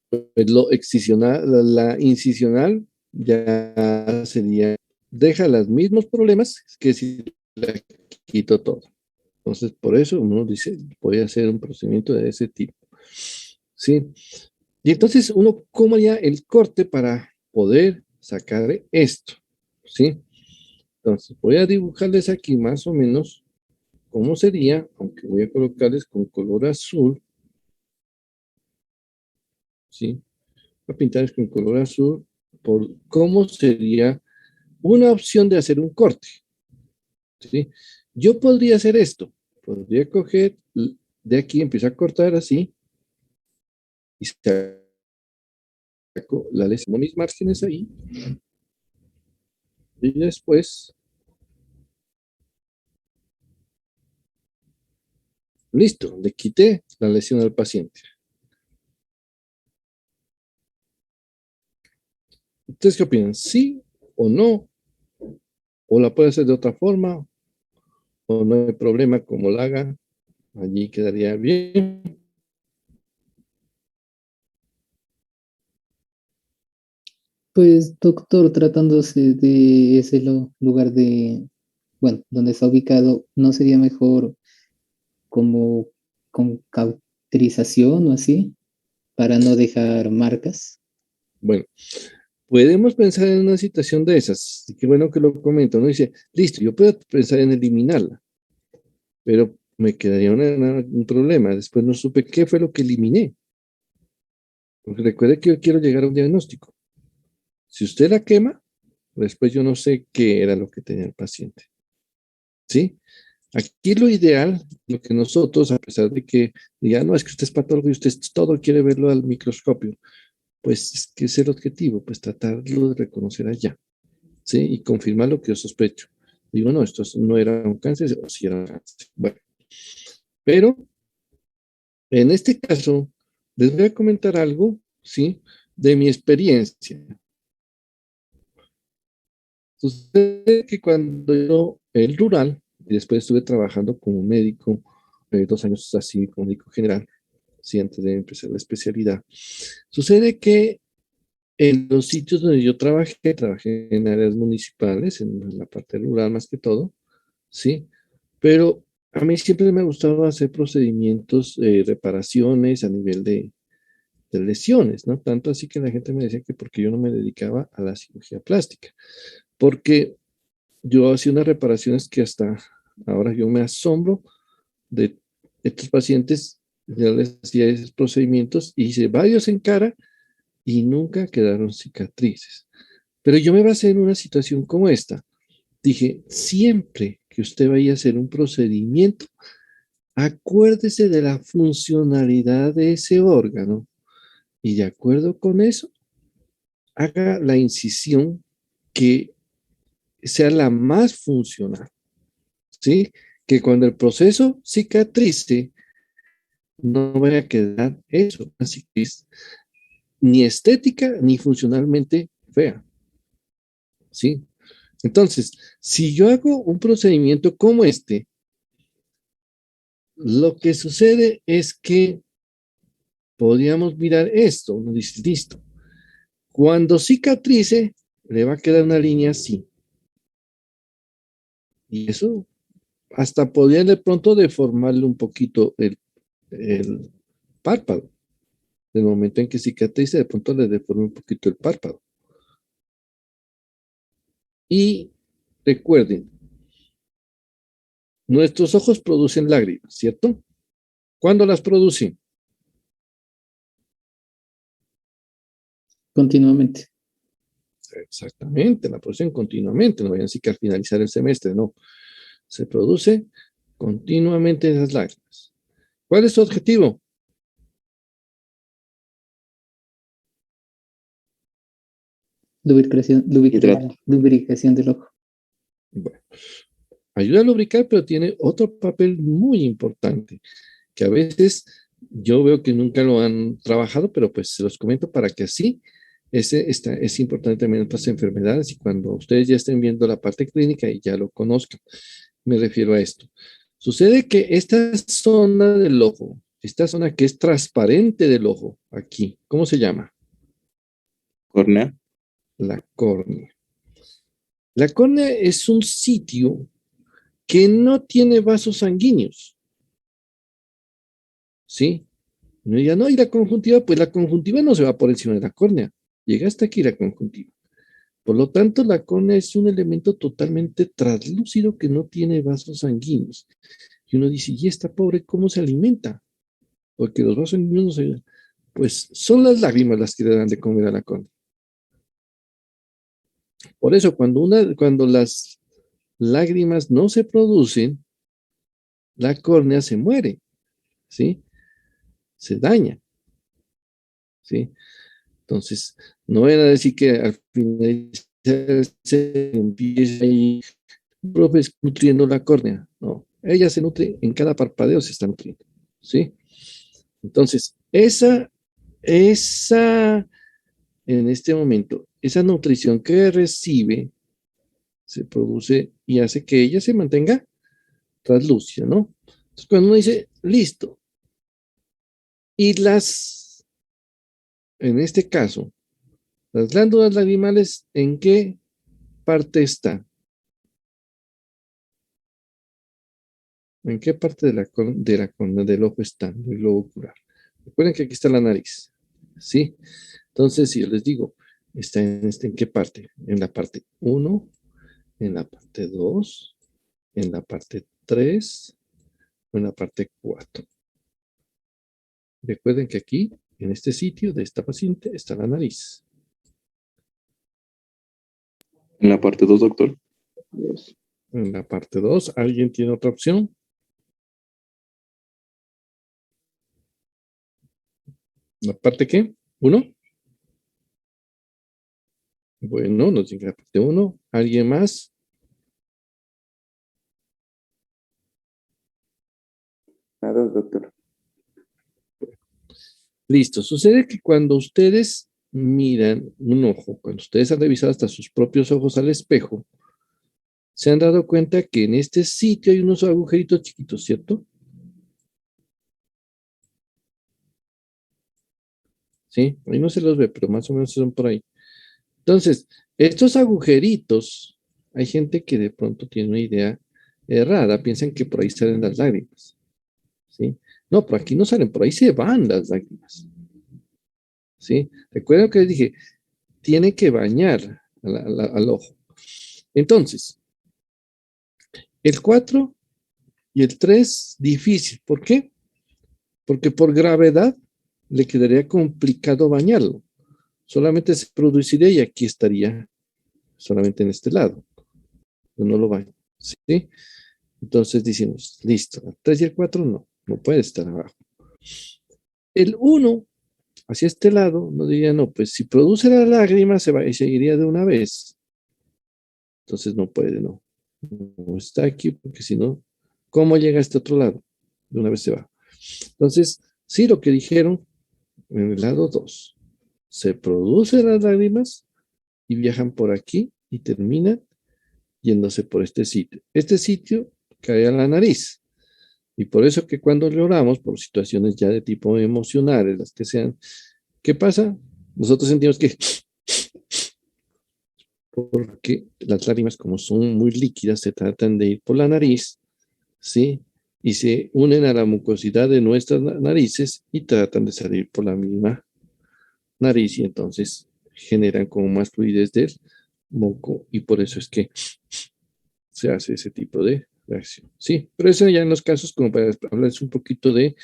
Pues lo excisional, la incisional ya sería, deja los mismos problemas que si la quito todo. Entonces, por eso uno dice, voy a hacer un procedimiento de ese tipo. ¿Sí? Y entonces uno, ¿cómo haría el corte para poder sacar esto? ¿Sí? Entonces, voy a dibujarles aquí más o menos cómo sería, aunque voy a colocarles con color azul. ¿Sí? Voy a pintarles con color azul por cómo sería una opción de hacer un corte. ¿Sí? Yo podría hacer esto. Podría coger de aquí, empiezo a cortar así y saco la lesión, mis márgenes ahí. Y después, listo, le quité la lesión al paciente. ¿Ustedes qué opinan? ¿Sí o no? ¿O la puede hacer de otra forma? ¿O no hay problema como la haga? Allí quedaría bien. Pues, doctor, tratándose de ese lugar de, bueno, donde está ubicado, ¿no sería mejor como con cauterización o así, para no dejar marcas? Bueno, podemos pensar en una situación de esas. Y qué bueno que lo comento. Uno dice, listo, yo puedo pensar en eliminarla, pero me quedaría un problema. Después no supe qué fue lo que eliminé. Porque recuerde que yo quiero llegar a un diagnóstico. Si usted la quema, después yo no sé qué era lo que tenía el paciente. ¿Sí? Aquí lo ideal, lo que nosotros, a pesar de que diga, no, es que usted es patólogo y usted todo quiere verlo al microscopio, pues es que es el objetivo, pues tratarlo de reconocer allá, ¿sí? Y confirmar lo que yo sospecho. Digo, no, esto no era un cáncer, o sí era un cáncer. Bueno, pero en este caso, les voy a comentar algo, ¿sí? De mi experiencia. Sucede que cuando yo, el rural, y después estuve trabajando como médico, 2 años así como médico general, sí, antes de empezar la especialidad. Sucede que en los sitios donde yo trabajé en áreas municipales, en la parte rural más que todo, sí, pero a mí siempre me gustaba hacer procedimientos, reparaciones a nivel de lesiones, ¿no? Tanto así que la gente me decía que porque yo no me dedicaba a la cirugía plástica, porque yo hacía unas reparaciones que hasta ahora yo me asombro de estos pacientes. Ya les hacía esos procedimientos, hice varios en cara y nunca quedaron cicatrices. Pero yo me basé en una situación como esta. Dije, siempre que usted vaya a hacer un procedimiento, acuérdese de la funcionalidad de ese órgano y de acuerdo con eso, haga la incisión que sea la más funcional, ¿sí? Que cuando el proceso cicatrice, no vaya a quedar eso, una cicatriz ni estética ni funcionalmente fea, ¿sí? Entonces, si yo hago un procedimiento como este, lo que sucede es que podríamos mirar esto, uno dice, listo, cuando cicatrice, le va a quedar una línea así. Y eso hasta podría de pronto deformarle un poquito el párpado. Del momento en que cicatrice, de pronto le deforma un poquito el párpado. Y recuerden, nuestros ojos producen lágrimas, ¿cierto? ¿Cuándo las producen? Continuamente. Exactamente, la producen continuamente. No vayan a decir que al finalizar el semestre, no. Se produce continuamente esas lágrimas. ¿Cuál es su objetivo? Lubricación del ojo. Bueno, ayuda a lubricar, pero tiene otro papel muy importante, que a veces yo veo que nunca lo han trabajado, pero pues se los comento para que así es importante también en otras enfermedades y cuando ustedes ya estén viendo la parte clínica y ya lo conozcan, me refiero a esto. Sucede que esta zona del ojo, esta zona que es transparente del ojo, aquí, ¿cómo se llama? Córnea. La córnea. La córnea es un sitio que no tiene vasos sanguíneos. ¿Sí? Y uno diga, no, y la conjuntiva, pues la conjuntiva no se va por encima de la córnea. Llega hasta aquí la conjuntiva. Por lo tanto, la córnea es un elemento totalmente translúcido que no tiene vasos sanguíneos. Y uno dice, ¿y esta pobre cómo se alimenta? Porque los vasos sanguíneos no se... Pues son las lágrimas las que le dan de comer a la córnea. Por eso, cuando las lágrimas no se producen, la córnea se muere, ¿sí? Se daña, ¿sí? Entonces, no van a decir que al final se empieza ahí, profe, nutriendo la córnea. No, ella se nutre, en cada parpadeo se está nutriendo, ¿sí? Entonces, en este momento, esa nutrición que recibe se produce y hace que ella se mantenga translúcida, ¿no? Entonces, cuando uno dice, listo, y en este caso, las glándulas lagrimales, ¿en qué parte están? ¿En qué parte del ojo están, del globo ocular? Recuerden que aquí está la nariz, ¿sí? Entonces, si yo les digo, ¿está ¿en qué parte? En la parte 1, en la parte 2, en la parte 3 o en la parte 4. Recuerden que aquí, en este sitio de esta paciente, está la nariz. En la parte 2, doctor. En la parte 2, ¿alguien tiene otra opción? ¿La parte qué? ¿1? Bueno, nos dice la parte 1. ¿Alguien más? Nada, doctor. Listo. Sucede que cuando ustedes miran un ojo, cuando ustedes han revisado hasta sus propios ojos al espejo, se han dado cuenta que en este sitio hay unos agujeritos chiquitos, ¿cierto? Sí, ahí no se los ve, pero más o menos son por ahí. Entonces, estos agujeritos, hay gente que de pronto tiene una idea errada, piensan que por ahí salen las lágrimas, ¿sí? No, por aquí no salen, por ahí se van las lágrimas, ¿sí? Recuerden que les dije, tiene que bañar al ojo. Entonces, El 4 y el 3, difícil. ¿Por qué? Porque por gravedad le quedaría complicado bañarlo. Solamente se produciría y aquí estaría solamente en este lado. Yo no lo baño. ¿Sí? Entonces decimos, listo, el 3 y el 4 no puede estar abajo. El 1, hacia este lado, no diría, no, pues si produce la lágrima se va y seguiría de una vez. Entonces no puede, no. No está aquí porque si no, ¿cómo llega a este otro lado? De una vez se va. Entonces, sí, lo que dijeron en el lado 2, se producen las lágrimas y viajan por aquí y terminan yéndose por este sitio. Este sitio cae a la nariz. Y por eso que cuando lloramos, por situaciones ya de tipo emocionales, las que sean, ¿qué pasa? Nosotros sentimos que, porque las lágrimas como son muy líquidas, se tratan de ir por la nariz, ¿sí? Y se unen a la mucosidad de nuestras narices y tratan de salir por la misma nariz y entonces generan como más fluidez del moco y por eso es que se hace ese tipo de reacción. Sí, pero eso ya en los casos como para hablarles un poquito de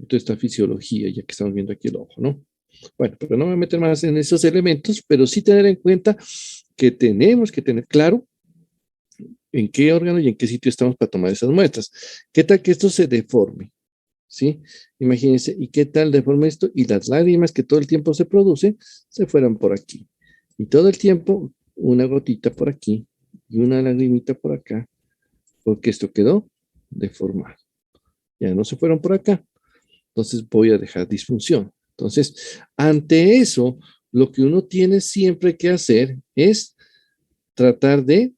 esta fisiología, ya que estamos viendo aquí el ojo, ¿no? Bueno, pero no me voy a meter más en esos elementos, pero sí tener en cuenta que tenemos que tener claro en qué órgano y en qué sitio estamos para tomar esas muestras. ¿Qué tal que esto se deforme? ¿Sí? Imagínense, ¿y qué tal deforme esto? Y las lágrimas que todo el tiempo se producen se fueran por aquí. Y todo el tiempo una gotita por aquí y una lagrimita por acá, porque esto quedó deformado. Ya no se fueron por acá. Entonces voy a dejar disfunción. Entonces, ante eso, lo que uno tiene siempre que hacer es tratar de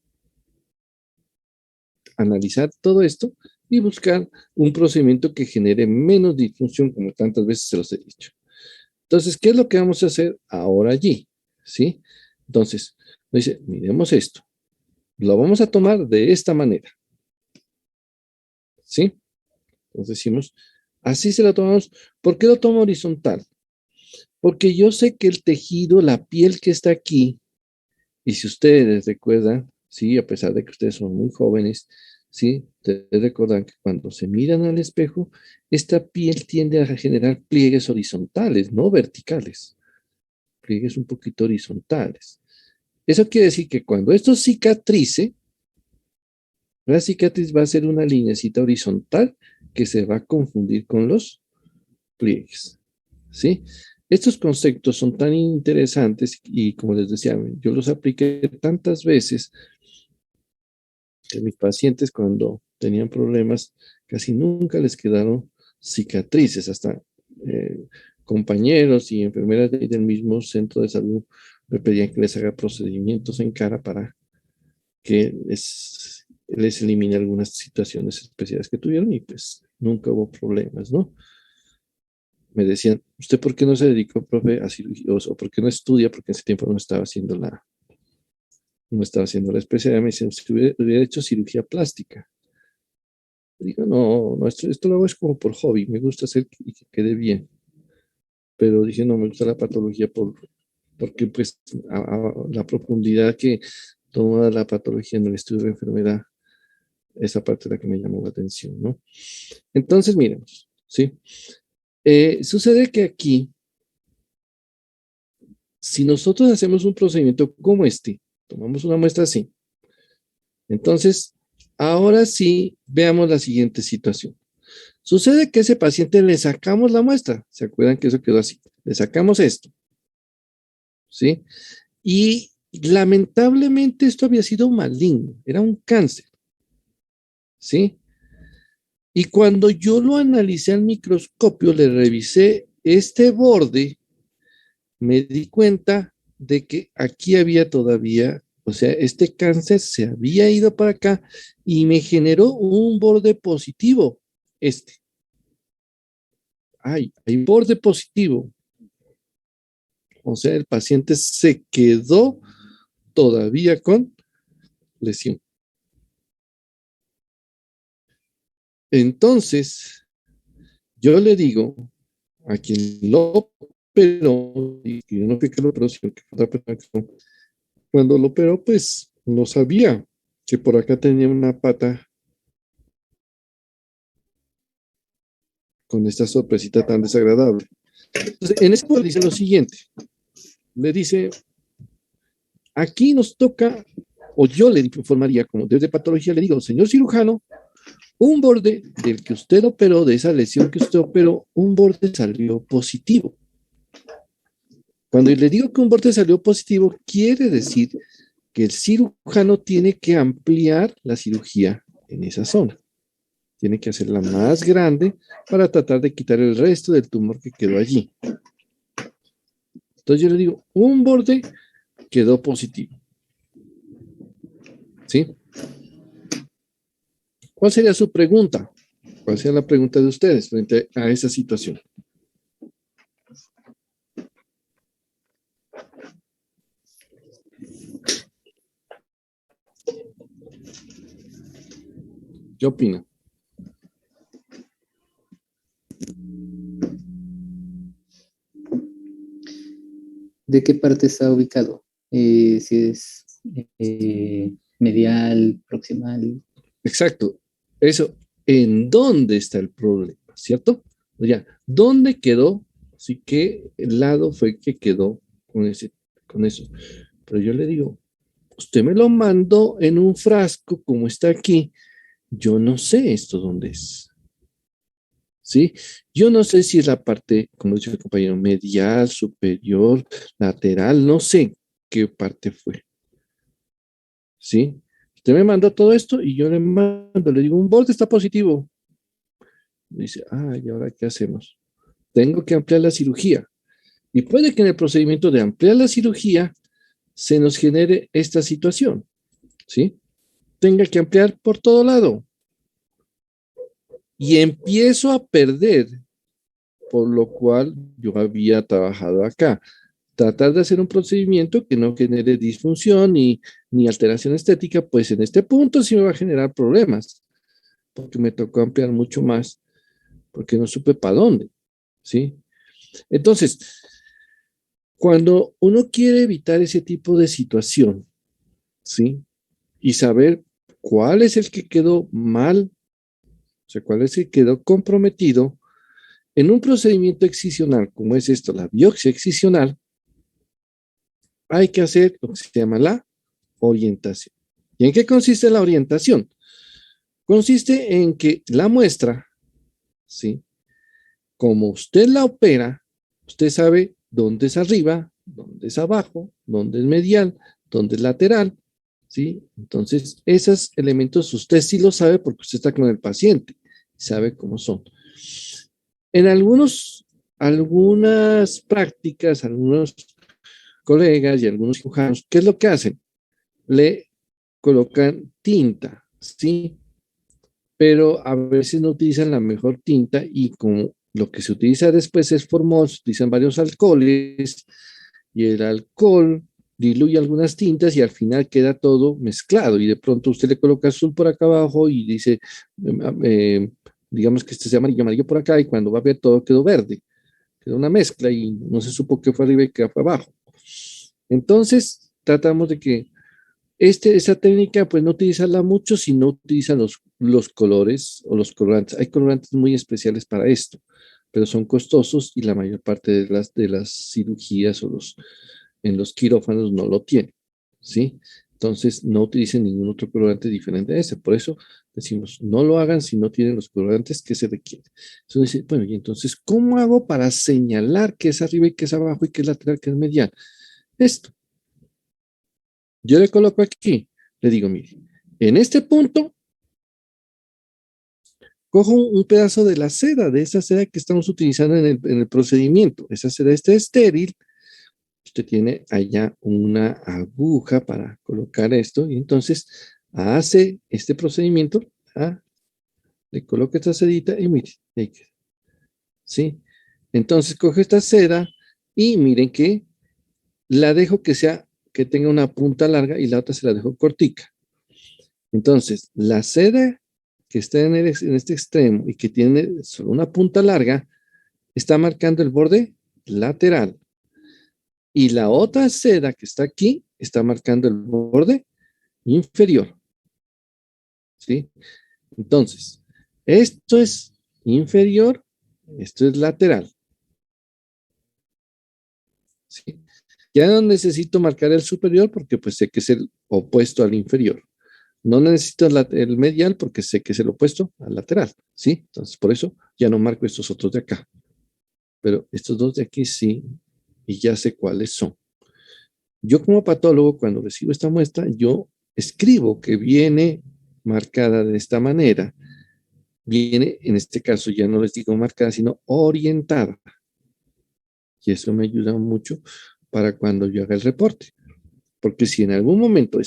analizar todo esto y buscar un procedimiento que genere menos disfunción, como tantas veces se los he dicho. Entonces, ¿qué es lo que vamos a hacer ahora allí? ¿Sí? Entonces, dice, miremos esto. Lo vamos a tomar de esta manera. ¿Sí? Entonces decimos, así se lo tomamos. ¿Por qué lo tomo horizontal? Porque yo sé que el tejido, la piel que está aquí, y si ustedes recuerdan, sí, a pesar de que ustedes son muy jóvenes, sí, ustedes recuerdan que cuando se miran al espejo, esta piel tiende a generar pliegues horizontales, no verticales, pliegues un poquito horizontales. Eso quiere decir que cuando esto cicatrice, la cicatriz va a ser una linecita horizontal que se va a confundir con los pliegues, ¿sí? Estos conceptos son tan interesantes y como les decía, yo los apliqué tantas veces que mis pacientes cuando tenían problemas casi nunca les quedaron cicatrices, hasta compañeros y enfermeras del mismo centro de salud me pedían que les haga procedimientos en cara para que les elimine algunas situaciones especiales que tuvieron y pues nunca hubo problemas, ¿no? Me decían, ¿usted por qué no se dedicó, profe, a cirugía? O por qué no estudia? Porque en ese tiempo no estaba haciendo la especialidad. Me dicen, si hubiera hecho cirugía plástica. Digo, no, esto lo hago es como por hobby, me gusta hacer y que quede bien. Pero dije, no, me gusta la patología porque pues la profundidad que toma la patología en el estudio de la enfermedad, esa parte es la que me llamó la atención, ¿no? Entonces, miremos, ¿sí? Sucede que aquí, si nosotros hacemos un procedimiento como este, tomamos una muestra así, entonces, ahora sí, veamos la siguiente situación. Sucede que a ese paciente le sacamos la muestra, ¿se acuerdan que eso quedó así? Le sacamos esto, ¿sí? Y lamentablemente esto había sido maligno, era un cáncer, ¿sí? Y cuando yo lo analicé al microscopio, le revisé este borde, me di cuenta de que aquí había todavía, o sea, este cáncer se había ido para acá y me generó un borde positivo, este. Hay borde positivo. O sea, el paciente se quedó todavía con lesión. Entonces, yo le digo a quien lo operó, y yo no fui que lo operó, sino que fue otra persona que cuando lo operó, pues no sabía que por acá tenía una pata con esta sorpresita tan desagradable. Entonces, en este dice lo siguiente, le dice, aquí nos toca, o yo le informaría como desde patología, le digo, señor cirujano, un borde del que usted operó, de esa lesión que usted operó, un borde salió positivo. Cuando le digo que un borde salió positivo, quiere decir que el cirujano tiene que ampliar la cirugía en esa zona. Tiene que hacerla más grande para tratar de quitar el resto del tumor que quedó allí. Entonces yo le digo, un borde quedó positivo. ¿Sí? ¿Cuál sería su pregunta? ¿Cuál sería la pregunta de ustedes frente a esa situación? ¿Qué opina? ¿De qué parte está ubicado? Si es medial, proximal. Exacto. Eso, ¿en dónde está el problema? ¿Cierto? O ya, ¿dónde quedó? Así que el lado fue que quedó con eso. Pero yo le digo, usted me lo mandó en un frasco como está aquí. Yo no sé esto dónde es. ¿Sí? Yo no sé si es la parte, como dice el compañero, medial, superior, lateral, no sé qué parte fue. ¿Sí? Usted me mandó todo esto y yo le mando, le digo, un borde está positivo. Dice, ¿y ahora qué hacemos? Tengo que ampliar la cirugía. Y puede que en el procedimiento de ampliar la cirugía se nos genere esta situación, ¿sí? Tenga que ampliar por todo lado. Y empiezo a perder, por lo cual yo había trabajado acá. Tratar de hacer un procedimiento que no genere disfunción ni alteración estética, pues en este punto sí me va a generar problemas, porque me tocó ampliar mucho más, porque no supe para dónde, ¿sí? Entonces, cuando uno quiere evitar ese tipo de situación, ¿sí? Y saber cuál es el que quedó mal, o sea, cuál es el que quedó comprometido, en un procedimiento excisional como es esto, la biopsia excisional, hay que hacer lo que se llama la orientación. ¿Y en qué consiste la orientación? Consiste en que la muestra, ¿sí? Como usted la opera, usted sabe dónde es arriba, dónde es abajo, dónde es medial, dónde es lateral, ¿sí? Entonces, esos elementos usted sí lo sabe porque usted está con el paciente, sabe cómo son. En algunas prácticas, algunos colegas y algunos cirujanos, ¿qué es lo que hacen? Le colocan tinta, ¿sí? Pero a veces no utilizan la mejor tinta y como lo que se utiliza después es formol, se utilizan varios alcoholes y el alcohol diluye algunas tintas y al final queda todo mezclado y de pronto usted le coloca azul por acá abajo y dice, eh, digamos que este se llama amarillo por acá y cuando va a ver todo quedó verde, quedó una mezcla y no se supo qué fue arriba y qué fue abajo. Entonces tratamos de que esa técnica, pues no utilizarla mucho si no utilizan los colores o los colorantes. Hay colorantes muy especiales para esto, pero son costosos y la mayor parte de las cirugías en los quirófanos no lo tienen, ¿sí? Entonces, no utilicen ningún otro colorante diferente a ese. Por eso decimos, no lo hagan si no tienen los colorantes que se requieren. Entonces, bueno, y entonces, ¿cómo hago para señalar qué es arriba y qué es abajo y qué es lateral, qué es medial? Esto. Yo le coloco aquí, le digo, mire, en este punto, cojo un pedazo de la seda, de esa seda que estamos utilizando en el procedimiento. Esa seda está estéril. Usted tiene allá una aguja para colocar esto y entonces hace este procedimiento. Le coloca esta sedita y mire, ¿sí? Entonces coge esta seda y miren que la dejo que tenga una punta larga y la otra se la dejo cortica. Entonces, la seda que está en este extremo y que tiene solo una punta larga, está marcando el borde lateral. Y la otra seda que está aquí está marcando el borde inferior. ¿sí? Entonces, esto es inferior, esto es lateral, ¿sí? Ya no necesito marcar el superior porque pues sé que es el opuesto al inferior. No necesito el medial porque sé que es el opuesto al lateral, ¿sí? Entonces, por eso ya no marco estos otros de acá. Pero estos dos de aquí sí, y ya sé cuáles son. Yo como patólogo, cuando recibo esta muestra, yo escribo que viene marcada de esta manera. Viene, en este caso, ya no les digo marcada, sino orientada. Y eso me ayuda mucho para cuando yo haga el reporte. Porque si en algún momento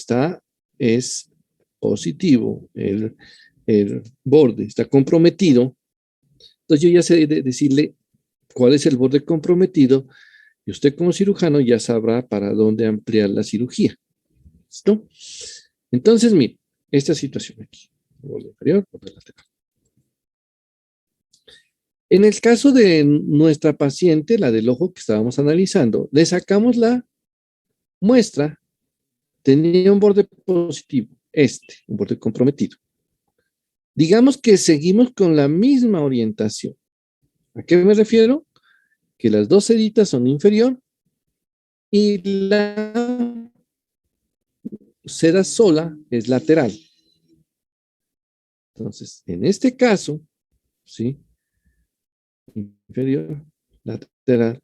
es positivo, el borde está comprometido, entonces yo ya sé decirle cuál es el borde comprometido y usted como cirujano ya sabrá para dónde ampliar la cirugía. ¿Listo? Entonces, mire, esta situación aquí. Borde inferior, borde lateral. En el caso de nuestra paciente, la del ojo que estábamos analizando, le sacamos la muestra, tenía un borde positivo, un borde comprometido. Digamos que seguimos con la misma orientación. ¿A qué me refiero? Que las dos ceritas son inferior y la cera sola es lateral. Entonces, en este caso, ¿sí? Inferior, lateral.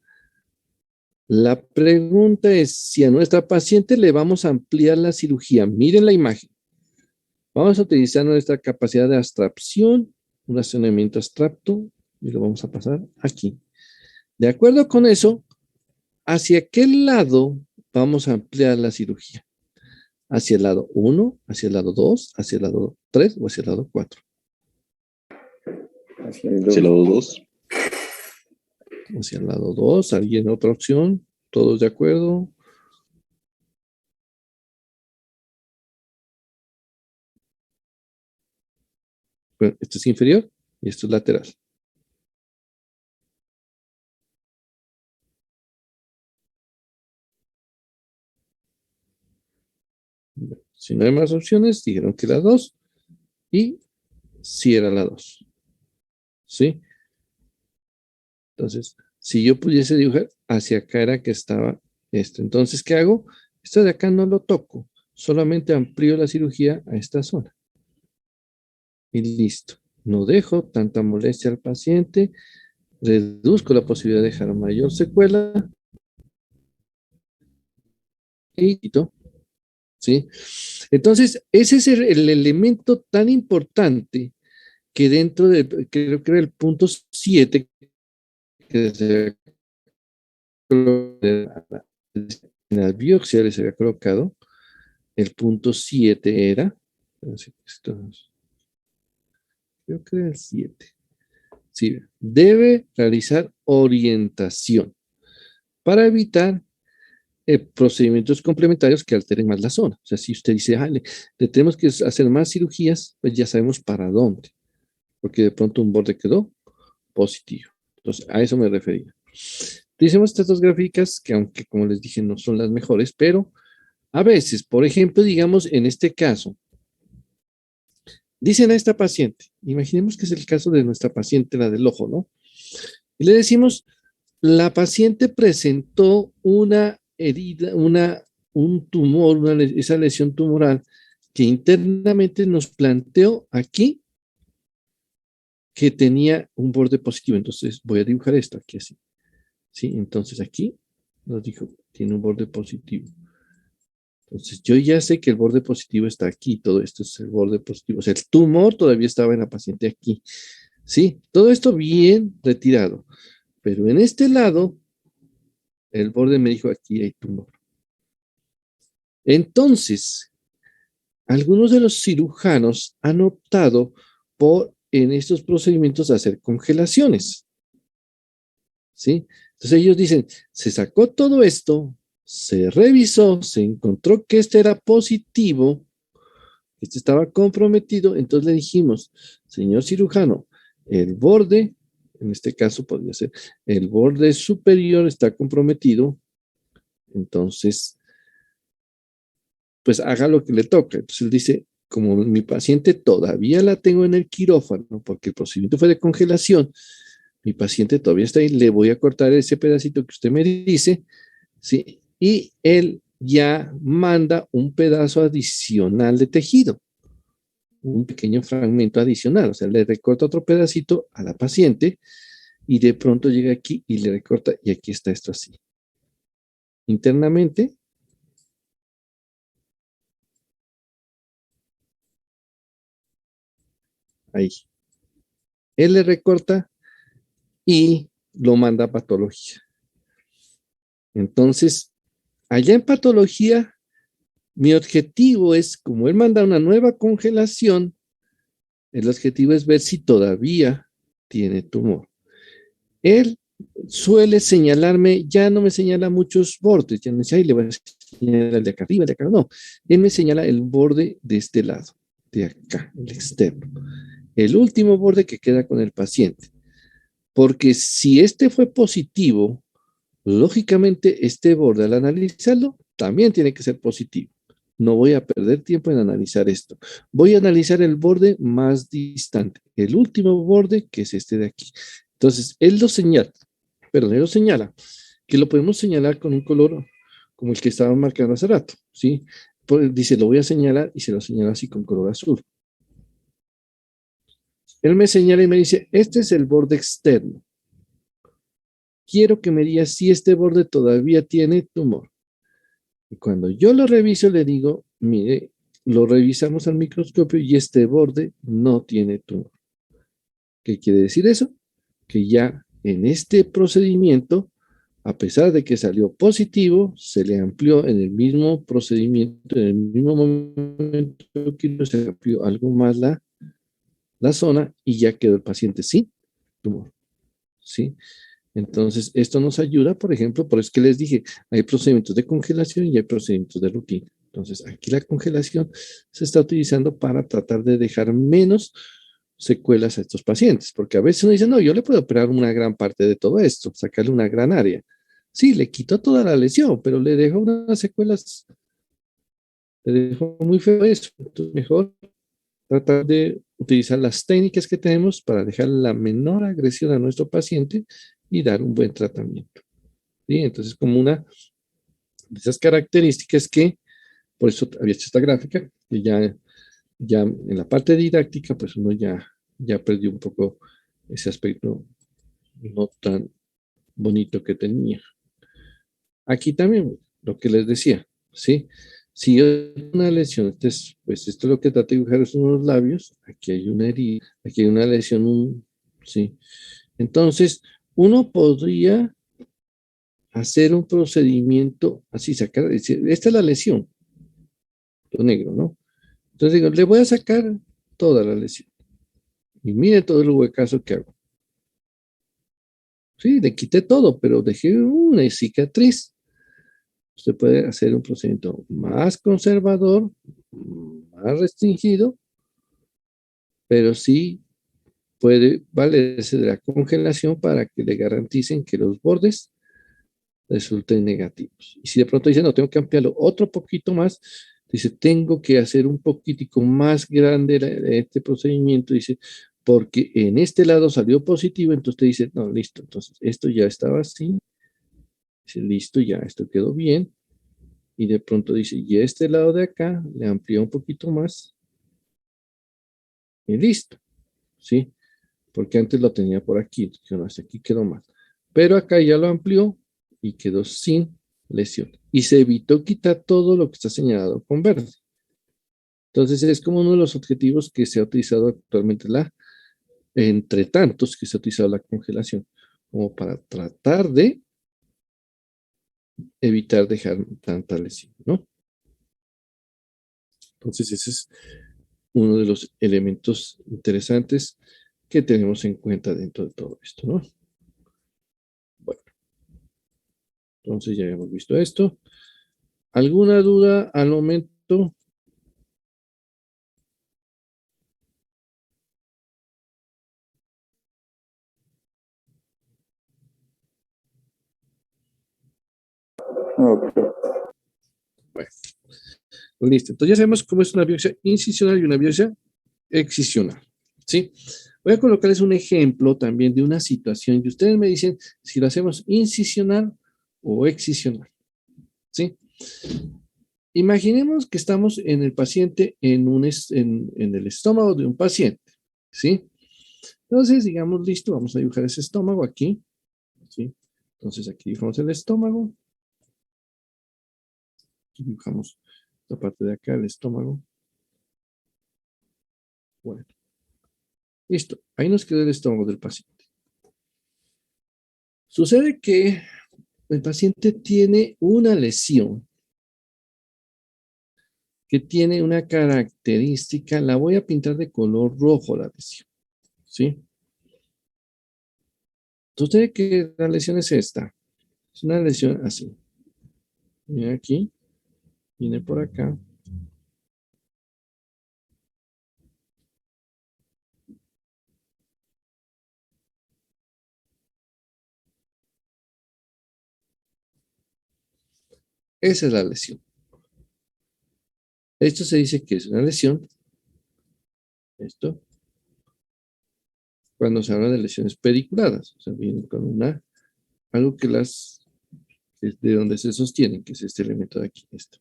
La pregunta es si a nuestra paciente le vamos a ampliar la cirugía. Miren la imagen. Vamos a utilizar nuestra capacidad de abstracción, un racionamiento abstracto, y lo vamos a pasar aquí. De acuerdo con eso, ¿hacia qué lado vamos a ampliar la cirugía? ¿Hacia el lado 1, hacia el lado 2, hacia el lado 3 o hacia el lado 4? Hacia el lado 2. Hacia el lado 2, ¿alguien otra opción? ¿Todos de acuerdo? Bueno, esto es inferior y esto es lateral. Si no hay más opciones, dijeron que la 2 y sí era la 2. ¿Sí? Entonces, si yo pudiese dibujar, hacia acá era que estaba esto. Entonces, ¿qué hago? Esto de acá no lo toco, solamente amplío la cirugía a esta zona. Y listo. No dejo tanta molestia al paciente, reduzco la posibilidad de dejar mayor secuela y quito. ¿Sí? Entonces, ese es el elemento tan importante que dentro de, creo que era el punto 7, que se en la biopsia les había colocado, el punto 7 era, creo que era el 7. Sí, debe realizar orientación para evitar procedimientos complementarios que alteren más la zona. O sea, si usted dice, le tenemos que hacer más cirugías, pues ya sabemos para dónde, porque de pronto un borde quedó positivo. Entonces, a eso me refería. Hicimos estas dos gráficas que, aunque como les dije, no son las mejores, pero a veces, por ejemplo, digamos, en este caso, dicen a esta paciente, imaginemos que es el caso de nuestra paciente, la del ojo, ¿no? Y le decimos, la paciente presentó una herida, un tumor, esa lesión tumoral que internamente nos planteó aquí que tenía un borde positivo. Entonces voy a dibujar esto aquí así. ¿Sí? Entonces aquí nos dijo, tiene un borde positivo. Entonces yo ya sé que el borde positivo está aquí, todo esto es el borde positivo. O sea, el tumor todavía estaba en la paciente aquí. ¿Sí? Todo esto bien retirado. Pero en este lado, el borde me dijo, aquí hay tumor. Entonces, algunos de los cirujanos han optado por, en estos procedimientos, hacer congelaciones. ¿Sí? Entonces ellos dicen, se sacó todo esto, se revisó, se encontró que este era positivo, este estaba comprometido, entonces le dijimos, señor cirujano, el borde, en este caso podría ser, el borde superior está comprometido, entonces, pues haga lo que le toca. Entonces él dice, como mi paciente todavía la tengo en el quirófano, porque el procedimiento fue de congelación, mi paciente todavía está ahí, le voy a cortar ese pedacito que usted me dice, ¿sí? Y él ya manda un pedazo adicional de tejido, un pequeño fragmento adicional, o sea, le recorta otro pedacito a la paciente y de pronto llega aquí y le recorta y aquí está esto así. Internamente, ahí. Él le recorta y lo manda a patología. Entonces, allá en patología, mi objetivo es, como él manda una nueva congelación, el objetivo es ver si todavía tiene tumor. Él suele señalarme, ya no me señala muchos bordes, ya no dice, ay, le voy a señalar el de acá arriba, el de acá, no. Él me señala el borde de este lado, de acá, el externo. El último borde que queda con el paciente. Porque si este fue positivo, lógicamente este borde al analizarlo también tiene que ser positivo. No voy a perder tiempo en analizar esto. Voy a analizar el borde más distante, el último borde que es este de aquí. Entonces, él lo señala, que lo podemos señalar con un color como el que estaba marcando hace rato, ¿sí? Pues dice, lo voy a señalar y se lo señala así con color azul. Él me señala y me dice, este es el borde externo. Quiero que me diga si este borde todavía tiene tumor. Y cuando yo lo reviso, le digo, mire, lo revisamos al microscopio y este borde no tiene tumor. ¿Qué quiere decir eso? Que ya en este procedimiento, a pesar de que salió positivo, se le amplió en el mismo procedimiento, en el mismo momento que se amplió algo más la zona y ya quedó el paciente sin tumor. ¿Sí? Entonces, esto nos ayuda, por ejemplo, por eso que les dije, hay procedimientos de congelación y hay procedimientos de rutina. Entonces, aquí la congelación se está utilizando para tratar de dejar menos secuelas a estos pacientes, porque a veces uno dice, no, yo le puedo operar una gran parte de todo esto, sacarle una gran área. Sí, le quitó toda la lesión, pero le dejó unas secuelas, le dejó muy feo eso. Entonces, mejor tratar de utilizar las técnicas que tenemos para dejar la menor agresión a nuestro paciente y dar un buen tratamiento. ¿Sí? Entonces, como una de esas características que, por eso había hecho esta gráfica, que ya en la parte didáctica, pues uno ya perdió un poco ese aspecto no tan bonito que tenía. Aquí también, lo que les decía, ¿sí? Si hay una lesión, entonces, pues esto es lo que trata de dibujar son unos labios, aquí hay una herida, aquí hay una lesión, ¿sí? Entonces, uno podría hacer un procedimiento así, sacar, esta es la lesión, lo negro, ¿no? Entonces digo, le voy a sacar toda la lesión. Y mire todo el huecazo que hago. Sí, le quité todo, pero dejé una cicatriz. Usted puede hacer un procedimiento más conservador, más restringido, pero sí puede valerse de la congelación para que le garanticen que los bordes resulten negativos. Y si de pronto dice, no, tengo que ampliarlo otro poquito más, dice, tengo que hacer un poquitico más grande este procedimiento, dice, porque en este lado salió positivo, entonces te dice, no, listo, entonces esto ya estaba así, dice, listo, ya, esto quedó bien, y de pronto dice, y este lado de acá le amplió un poquito más, y listo, ¿sí? Porque antes lo tenía por aquí, entonces, no, hasta aquí quedó mal. Pero acá ya lo amplió y quedó sin lesión. Y se evitó quitar todo lo que está señalado con verde. Entonces es como uno de los objetivos que se ha utilizado actualmente, entre tantos que se ha utilizado la congelación, como para tratar de evitar dejar tanta lesión, ¿no? Entonces ese es uno de los elementos interesantes que tenemos en cuenta dentro de todo esto, ¿no? Bueno, entonces ya hemos visto esto. ¿Alguna duda al momento? Ok. Bueno, Listo. Entonces ya sabemos cómo es una biopsia incisional y una biopsia excisional. ¿Sí? Voy a colocarles un ejemplo también de una situación y ustedes me dicen si lo hacemos incisional o excisional. ¿Sí? Imaginemos que estamos en el paciente, en el estómago de un paciente. ¿Sí? Entonces, digamos, listo, vamos a dibujar ese estómago aquí. ¿Sí? Entonces aquí dibujamos el estómago. Aquí dibujamos esta parte de acá, el estómago. Bueno, listo. Ahí nos quedó el estómago del paciente. Sucede que el paciente tiene una lesión que tiene una característica, la voy a pintar de color rojo la lesión, ¿sí? Entonces, ¿qué la lesión es esta? Es una lesión así. Viene aquí, viene por acá. Esa es la lesión. Esto se dice que es una lesión. Esto. Cuando se habla de lesiones pediculadas. O sea, viene con algo que de donde se sostienen, que es este elemento de aquí. Esto.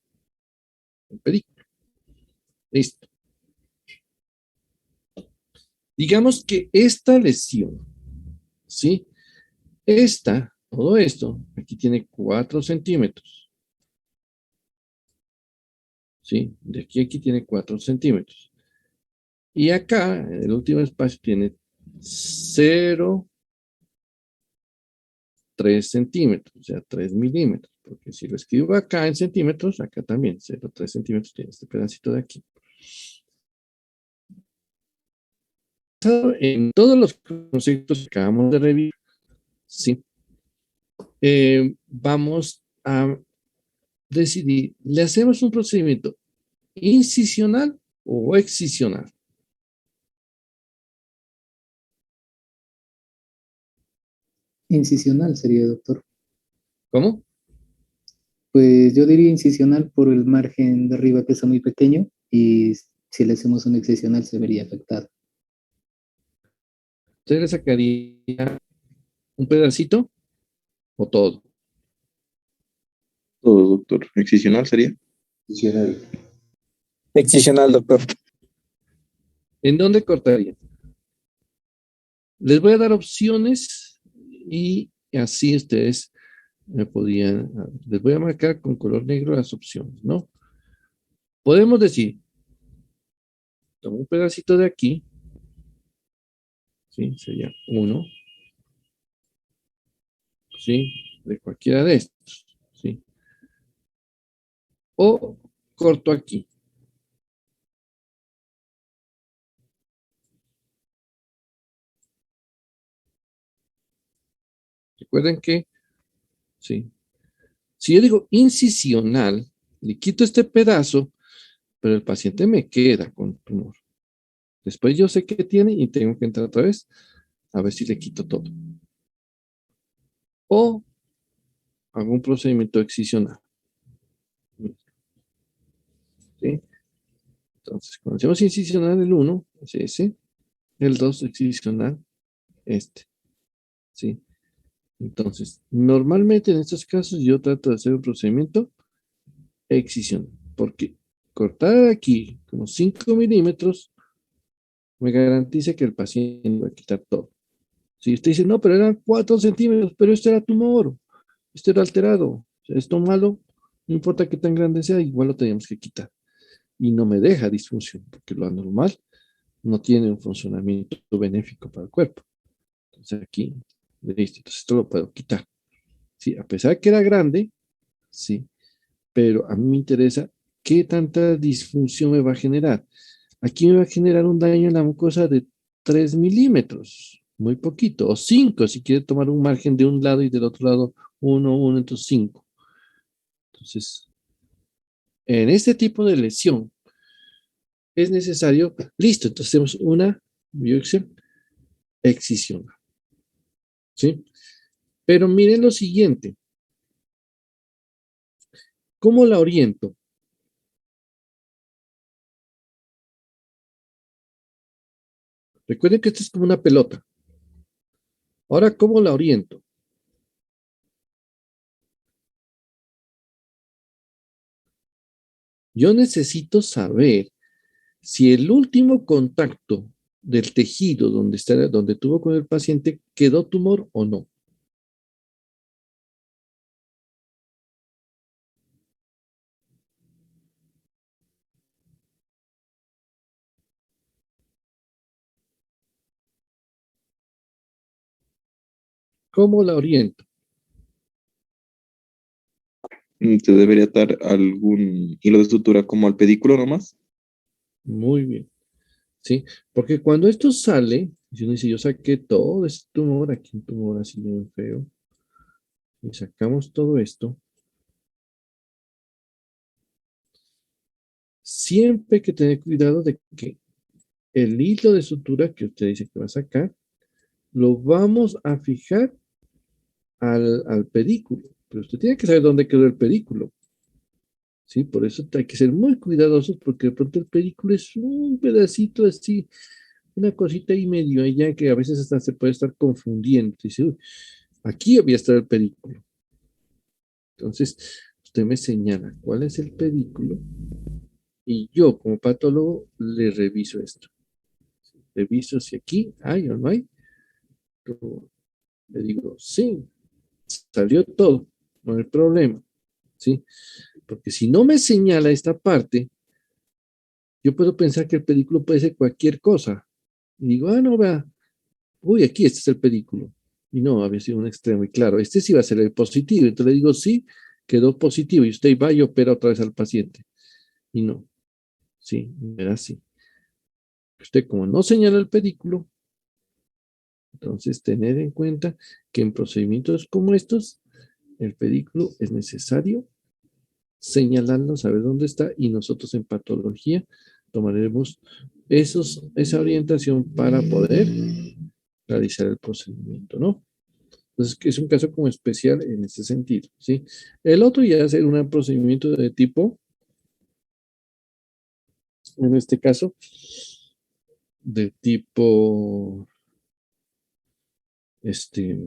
El pedículo. Listo. Digamos que esta lesión, ¿sí? Todo esto, aquí tiene 4 centímetros. ¿Sí? De aquí a aquí tiene 4 centímetros. Y acá, en el último espacio, tiene 0,3 centímetros, o sea, 3 milímetros. Porque si lo escribo acá en centímetros, acá también, 0,3 centímetros tiene este pedacito de aquí. En todos los conceptos que acabamos de revisar, ¿sí? Vamos a decidir, ¿le hacemos un procedimiento incisional o excisional? Incisional sería, doctor. ¿Cómo? Pues yo diría incisional por el margen de arriba que está muy pequeño y si le hacemos un excisional se vería afectado. ¿Usted le sacaría un pedacito o todo? Todo, doctor. ¿Excisional sería? Adicional. Excisional, doctor. ¿En dónde cortaría? Les voy a dar opciones y así ustedes me podían, les voy a marcar con color negro las opciones, ¿no? Podemos decir, tomo un pedacito de aquí, ¿sí? Sería uno, ¿sí? De cualquiera de estos, ¿sí? O corto aquí. Recuerden que, sí. Si yo digo incisional, le quito este pedazo, pero el paciente me queda con tumor. Después yo sé qué tiene y tengo que entrar otra vez a ver si le quito todo. O hago un procedimiento excisional. ¿Sí? Entonces, cuando hacemos incisional el 1, es ese. El 2, excisional, este. ¿Sí? Entonces, normalmente en estos casos yo trato de hacer un procedimiento excisional. Porque cortar aquí como 5 milímetros me garantiza que el paciente va a quitar todo. Si usted dice, no, pero eran 4 centímetros, pero este era tumor, este era alterado, o sea, esto malo, no importa qué tan grande sea, igual lo teníamos que quitar. Y no me deja disfunción, porque lo anormal no tiene un funcionamiento benéfico para el cuerpo. Entonces aquí, listo, entonces esto lo puedo quitar. Sí, a pesar de que era grande, sí, pero a mí me interesa qué tanta disfunción me va a generar. Aquí me va a generar un daño en la mucosa de 3 milímetros, muy poquito, o 5, si quiere tomar un margen de un lado y del otro lado 1, entonces 5. Entonces, en este tipo de lesión es necesario, listo, entonces hacemos una biopsia excisional, ¿sí? Pero miren lo siguiente, ¿cómo la oriento? Recuerden que esto es como una pelota. Ahora, ¿cómo la oriento? Yo necesito saber si el último contacto del tejido donde tuvo con el paciente quedó tumor o no. ¿Cómo la oriento? ¿Te debería dar algún hilo de sutura como al pedículo nomás? Muy bien. ¿Sí? Porque cuando esto sale, si uno dice, yo saqué todo este tumor, aquí un tumor así bien feo, y sacamos todo esto, siempre hay que tener cuidado de que el hilo de sutura que usted dice que va a sacar, lo vamos a fijar al pedículo. Pero usted tiene que saber dónde quedó el pedículo. ¿Sí? Por eso hay que ser muy cuidadosos porque de pronto el pedículo es un pedacito así, una cosita y medio allá que a veces hasta se puede estar confundiendo. Dice, "Uy, aquí había estado el pedículo". Entonces, usted me señala cuál es el pedículo y yo como patólogo le reviso esto. Reviso si aquí hay o no hay. Le digo, sí, salió todo, no hay problema. ¿Sí? Porque si no me señala esta parte, yo puedo pensar que el pedículo puede ser cualquier cosa. Y digo, no, vea, uy, aquí este es el pedículo. Y no, había sido un extremo. Y claro, este sí va a ser el positivo. Entonces le digo, sí, quedó positivo. Y usted va y opera otra vez al paciente. Y no, sí, era así. Usted como no señala el pedículo, entonces tener en cuenta que en procedimientos como estos, el pedículo es necesario señalarlo, saber dónde está, y nosotros en patología tomaremos esa orientación para poder realizar el procedimiento, ¿no? Entonces, que es un caso como especial en ese sentido, ¿sí? El otro ya es un procedimiento de tipo, en este caso, de tipo, este,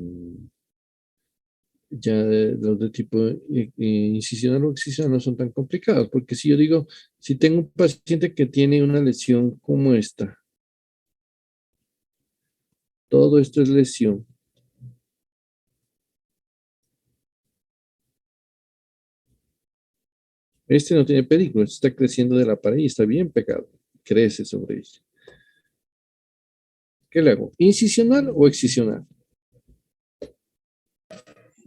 ya los de tipo incisional o excisional no son tan complicados, porque si yo digo, si tengo un paciente que tiene una lesión como esta, todo esto es lesión. Este no tiene pedículo, este está creciendo de la pared y está bien pegado. Crece sobre ella. ¿Qué le hago? ¿Incisional o excisional?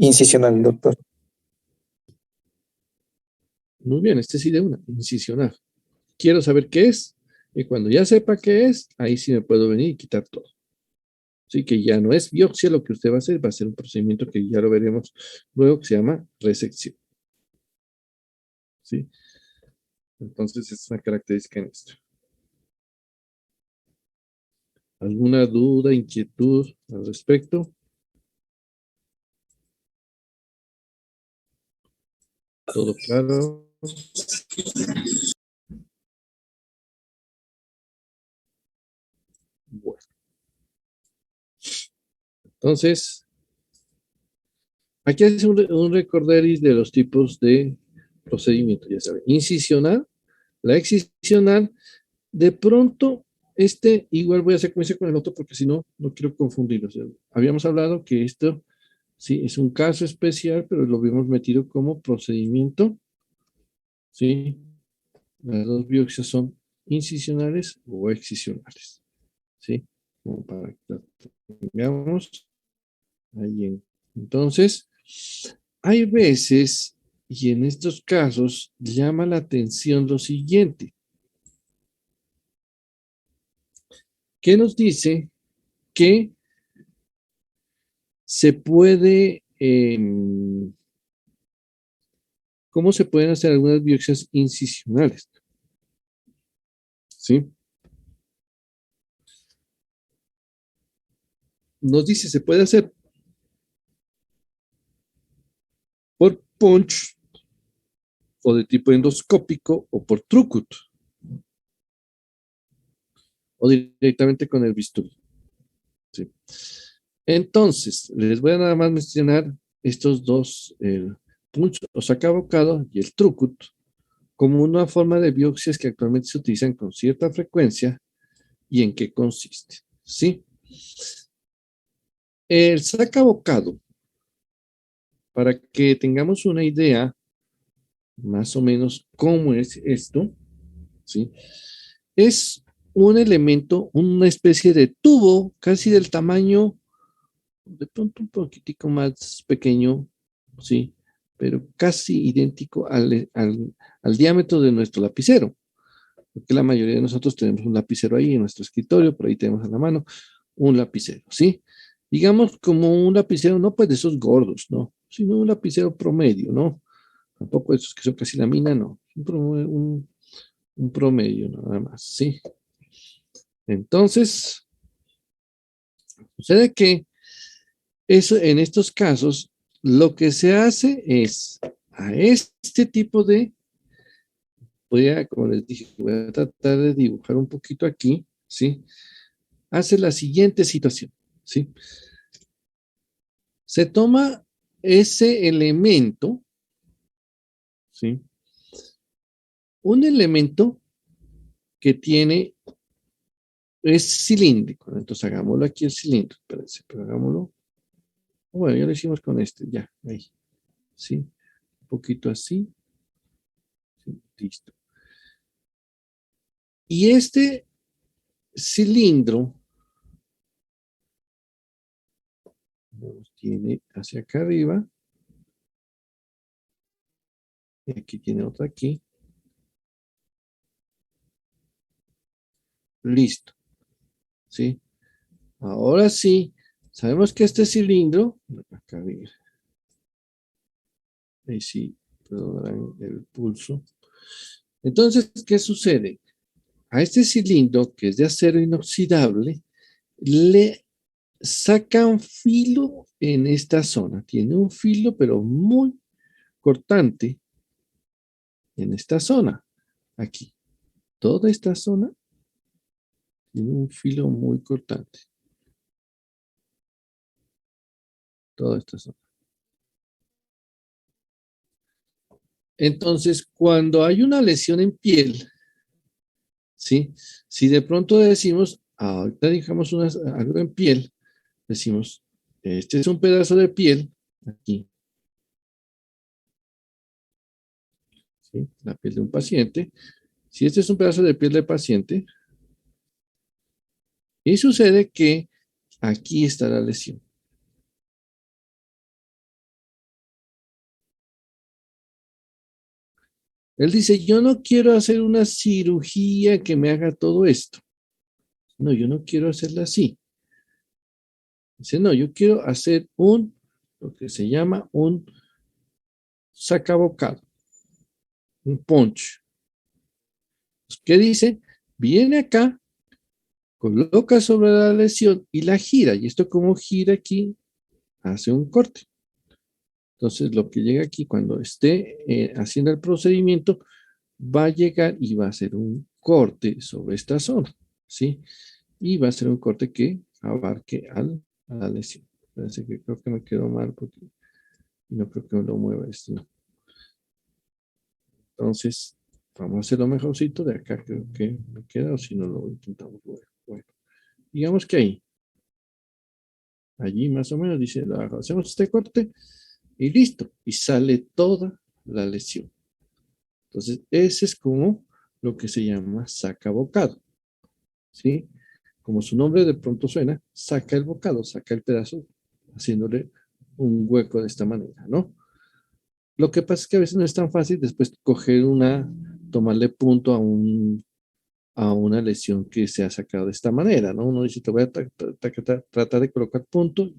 Incisional, doctor. Muy bien, este sí de una, incisional. Quiero saber qué es, y cuando ya sepa qué es, ahí sí me puedo venir y quitar todo. Así que ya no es biopsia lo que usted va a ser un procedimiento que ya lo veremos luego, que se llama resección. ¿Sí? Entonces, es una característica en esto. ¿Alguna duda, inquietud al respecto? ¿Todo claro? Bueno, entonces, aquí es un recorderis de los tipos de procedimiento, ya saben. Incisional, la excisional, de pronto, igual voy a hacer como hice con el otro porque si no, no quiero confundirlos. Habíamos hablado que esto, sí, es un caso especial, pero lo habíamos metido como procedimiento, ¿sí? Las dos biopsias son incisionales o excisionales, ¿sí? Como para que lo tengamos ahí. Entonces, hay veces, y en estos casos, llama la atención lo siguiente. ¿Qué nos dice? Que se puede, ¿cómo se pueden hacer algunas biopsias incisionales? ¿Sí? Nos dice, se puede hacer por punch o de tipo endoscópico o por Trucut. o directamente con el bisturí. ¿Sí? Entonces, les voy a nada más mencionar estos dos, el punch o sacabocado y el trucut, como una forma de biopsias que actualmente se utilizan con cierta frecuencia y en qué consiste. ¿Sí? El sacabocado, para que tengamos una idea más o menos cómo es esto, ¿sí? Es un elemento, una especie de tubo casi del tamaño, de pronto un poquitico más pequeño, ¿sí? Pero casi idéntico al diámetro de nuestro lapicero, porque la mayoría de nosotros tenemos un lapicero ahí en nuestro escritorio, por ahí tenemos a la mano un lapicero, ¿sí? Digamos como un lapicero, no pues de esos gordos, ¿no? Sino un lapicero promedio, ¿no? Tampoco esos que son casi la mina, no. Un promedio nada más, ¿sí? Entonces, sucede que eso, en estos casos, lo que se hace es a este tipo de, como les dije, voy a tratar de dibujar un poquito aquí, ¿sí? Hace la siguiente situación, ¿sí? Se toma ese elemento, ¿sí? Un elemento que tiene, es cilíndrico, entonces hagámoslo aquí el cilindro, espérense, pero hagámoslo. Bueno, ya lo hicimos con este, ya, ahí, ¿sí? Un poquito así, ¿sí? Listo. Y este cilindro tiene hacia acá arriba, y aquí tiene otra aquí. Listo, ¿sí? Ahora sí, sabemos que este cilindro, acá arriba, ahí sí, perdón, el pulso. Entonces, ¿qué sucede? A este cilindro, que es de acero inoxidable, le saca un filo en esta zona. Tiene un filo, pero muy cortante en esta zona. Aquí. Toda esta zona tiene un filo muy cortante. Toda esta zona. Entonces, cuando hay una lesión en piel, ¿sí? Si de pronto decimos, ahorita dejamos algo en piel, decimos, este es un pedazo de piel, aquí, ¿sí? La piel de un paciente. Si este es un pedazo de piel de paciente, y sucede que aquí está la lesión. Él dice, yo no quiero hacer una cirugía que me haga todo esto. No, yo no quiero hacerla así. Dice, no, yo quiero hacer lo que se llama un sacabocado, un punch. ¿Qué dice? Viene acá, coloca sobre la lesión y la gira. Y esto como gira aquí, hace un corte. Entonces, lo que llega aquí cuando esté haciendo el procedimiento, va a llegar y va a hacer un corte sobre esta zona, ¿sí? Y va a ser un corte que abarque a la lesión. Parece que creo que me quedó mal porque no creo que me lo mueva esto, no. Entonces, vamos a hacer lo mejorcito de acá, creo que me queda, o si no lo intentamos luego. Bueno, digamos que ahí. Allí más o menos dice, hacemos este corte y listo. Y sale toda la lesión. Entonces, ese es como lo que se llama saca bocado. ¿Sí? Como su nombre de pronto suena, saca el bocado, saca el pedazo, haciéndole un hueco de esta manera, ¿no? Lo que pasa es que a veces no es tan fácil después tomarle punto a una lesión que se ha sacado de esta manera, ¿no? Uno dice, te voy a tratar de colocar punto,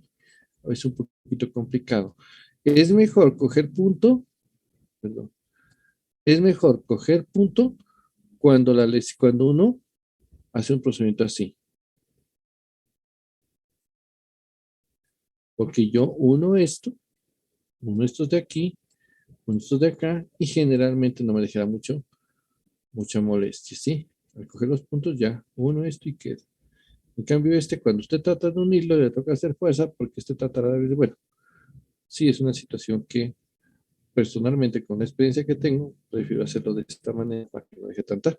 es un poquito complicado. Es mejor coger punto, perdón, es mejor coger punto cuando uno hace un procedimiento así. Porque yo uno estos de aquí, uno estos de acá, y generalmente no me dejará mucha molestia, ¿sí? Al coger los puntos ya, uno esto y queda. En cambio cuando usted trata de unirlo, le toca hacer fuerza porque usted tratará de, bueno, sí es una situación que personalmente con la experiencia que tengo, prefiero hacerlo de esta manera para que no deje tanta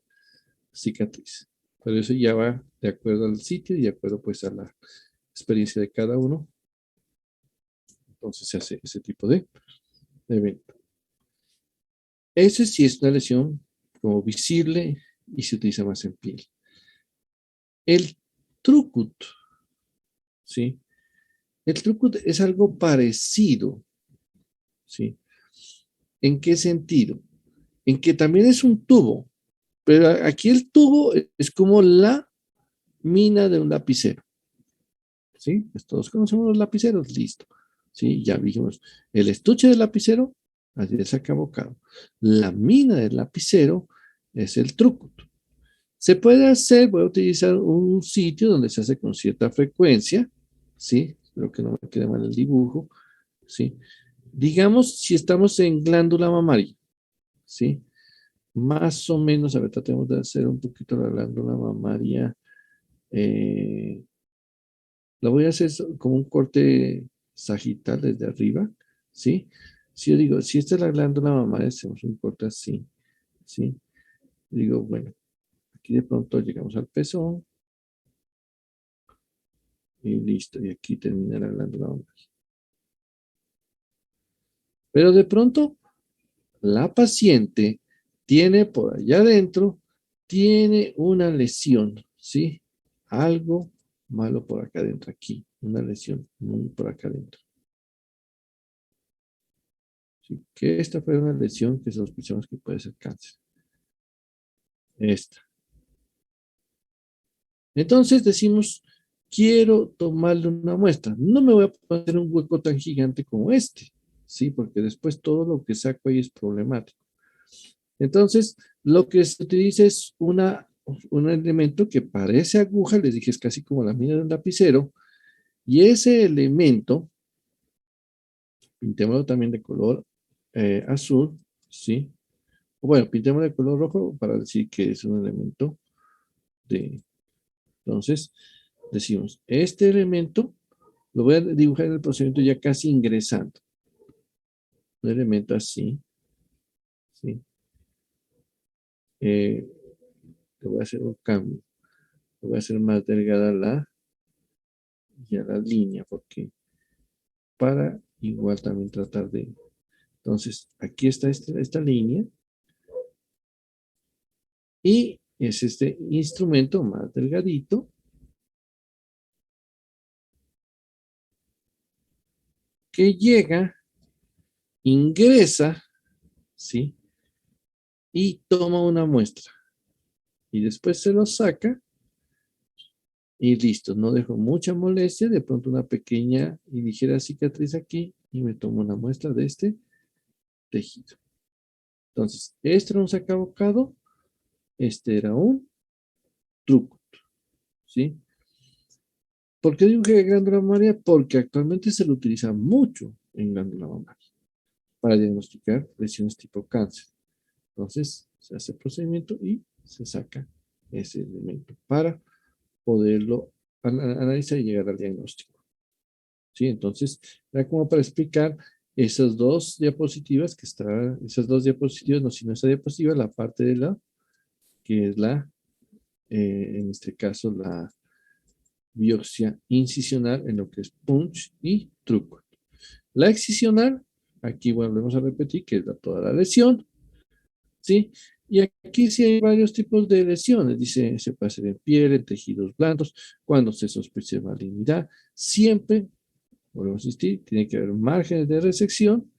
cicatriz. Pero eso ya va de acuerdo al sitio y de acuerdo pues a la experiencia de cada uno. Entonces se hace ese tipo de evento. Ese sí es una lesión como visible y se utiliza más en piel. El trucut, ¿sí? El trucut es algo parecido, ¿sí? ¿En qué sentido? En que también es un tubo, pero aquí el tubo es como la mina de un lapicero, ¿sí? Pues todos conocemos los lapiceros, listo, ¿sí? Ya vimos el estuche del lapicero, así es acá bocado. La mina del lapicero es el trucut. Se puede hacer, voy a utilizar un sitio donde se hace con cierta frecuencia, ¿sí? Espero que no me quede mal el dibujo, ¿sí? Digamos, si estamos en glándula mamaria, ¿sí? Más o menos, a ver, tratemos de hacer un poquito la glándula mamaria. Lo voy a hacer como un corte sagital desde arriba, ¿sí? Si yo digo, si esta es la glándula mamaria, hacemos un corte así, ¿sí? Digo, bueno, aquí de pronto llegamos al pezón y listo, y aquí termina la glándula mamaria. Pero de pronto, la paciente tiene por allá adentro, tiene una lesión, ¿sí? Algo malo por acá adentro, aquí, una lesión muy por acá adentro. ¿Sí? Que esta fue una lesión que sospechamos que puede ser cáncer. Esta. Entonces decimos, quiero tomarle una muestra. No me voy a poner un hueco tan gigante como este, ¿sí? Porque después todo lo que saco ahí es problemático. Entonces, lo que se utiliza es un elemento que parece aguja, les dije, es casi como la mina de un lapicero, y ese elemento, pintémoslo también de color azul, ¿sí? Bueno, pintémoslo de color rojo para decir que es un elemento de... Entonces, decimos, este elemento lo voy a dibujar en el procedimiento ya casi ingresando. Un elemento así, ¿sí? Le voy a hacer un cambio. Le voy a hacer más delgada la línea, porque para igual también tratar de... Entonces, aquí está esta línea. Y es este instrumento más delgadito. Que llega, ingresa, ¿sí? Y toma una muestra. Y después se lo saca. Y listo, no dejo mucha molestia. De pronto una pequeña y ligera cicatriz aquí. Y me tomo una muestra de este tejido. Entonces, este era un sacabocado. Este era un truco, ¿sí? ¿Por qué dibujé glándula mamaria? Porque actualmente se lo utiliza mucho en glándula mamaria para diagnosticar lesiones tipo cáncer. Entonces, se hace el procedimiento y se saca ese elemento para poderlo analizar y llegar al diagnóstico. ¿Sí? Entonces, era como para explicar esas dos diapositivas que está, esas dos diapositivas, no, sino esa diapositiva, la parte de la, que es la, en este caso, la biopsia incisional en lo que es punch y truco. La excisional, aquí volvemos a repetir que es toda la lesión, ¿sí? Y aquí sí hay varios tipos de lesiones. Dice, se puede hacer en piel, en tejidos blandos, cuando se sospecha de malignidad. Siempre, volvemos a insistir, tiene que haber márgenes de resección.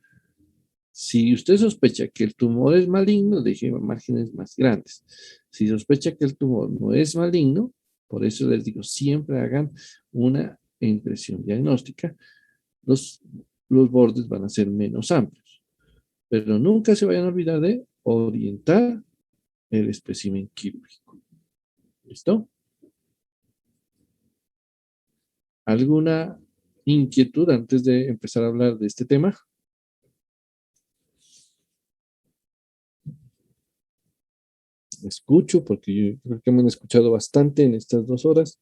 Si usted sospecha que el tumor es maligno, deje márgenes más grandes. Si sospecha que el tumor no es maligno, por eso les digo, siempre hagan una impresión diagnóstica. Los bordes van a ser menos amplios. Pero nunca se vayan a olvidar de orientar el espécimen quirúrgico. ¿Listo? ¿Alguna inquietud antes de empezar a hablar de este tema? escucho, porque yo creo que me han escuchado bastante en estas 2 horas.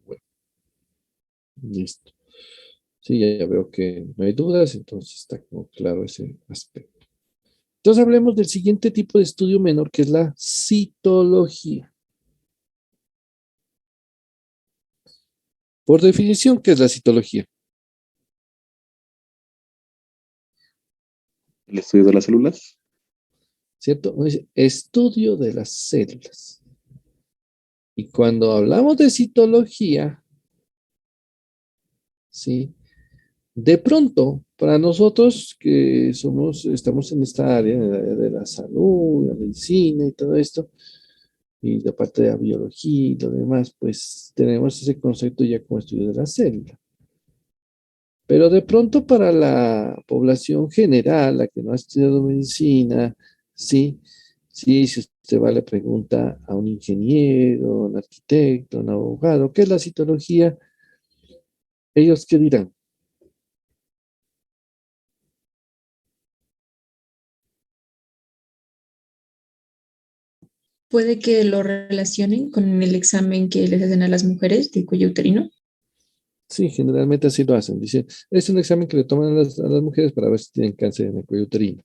Bueno, listo. Sí, ya veo que no hay dudas, entonces está como claro ese aspecto. Entonces hablemos del siguiente tipo de estudio menor, que es la citología. Por definición, ¿qué es la citología? El estudio de las células. ¿Cierto? Dice, estudio de las células. Y cuando hablamos de citología, ¿sí? De pronto, para nosotros que estamos en esta área, en el área de la salud, la medicina y todo esto, y la parte de la biología y lo demás, pues tenemos ese concepto ya como estudio de la célula. Pero de pronto para la población general, la que no ha estudiado medicina, sí, sí, si usted va y le pregunta a un ingeniero, a un arquitecto, a un abogado, ¿qué es la citología? ¿Ellos qué dirán? Puede que lo relacionen con el examen que les hacen a las mujeres de cuello uterino. Sí, generalmente así lo hacen. Dicen, es un examen que le toman a las mujeres para ver si tienen cáncer en el cuello uterino.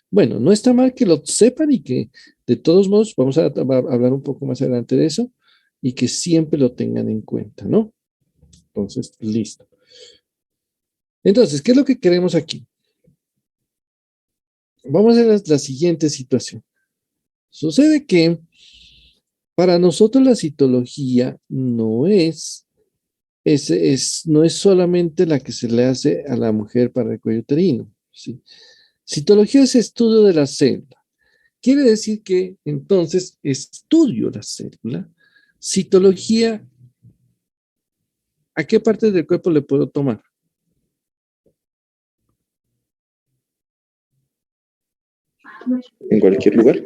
Bueno, no está mal que lo sepan y que de todos modos vamos a hablar un poco más adelante de eso y que siempre lo tengan en cuenta, ¿no? Entonces, listo. Entonces, ¿qué es lo que queremos aquí? Vamos a ver la siguiente situación. Sucede que para nosotros la citología no es solamente la que se le hace a la mujer para el cuello uterino, ¿sí? Citología es estudio de la célula. Quiere decir que entonces estudio la célula. Citología, ¿a qué parte del cuerpo le puedo tomar? En cualquier lugar.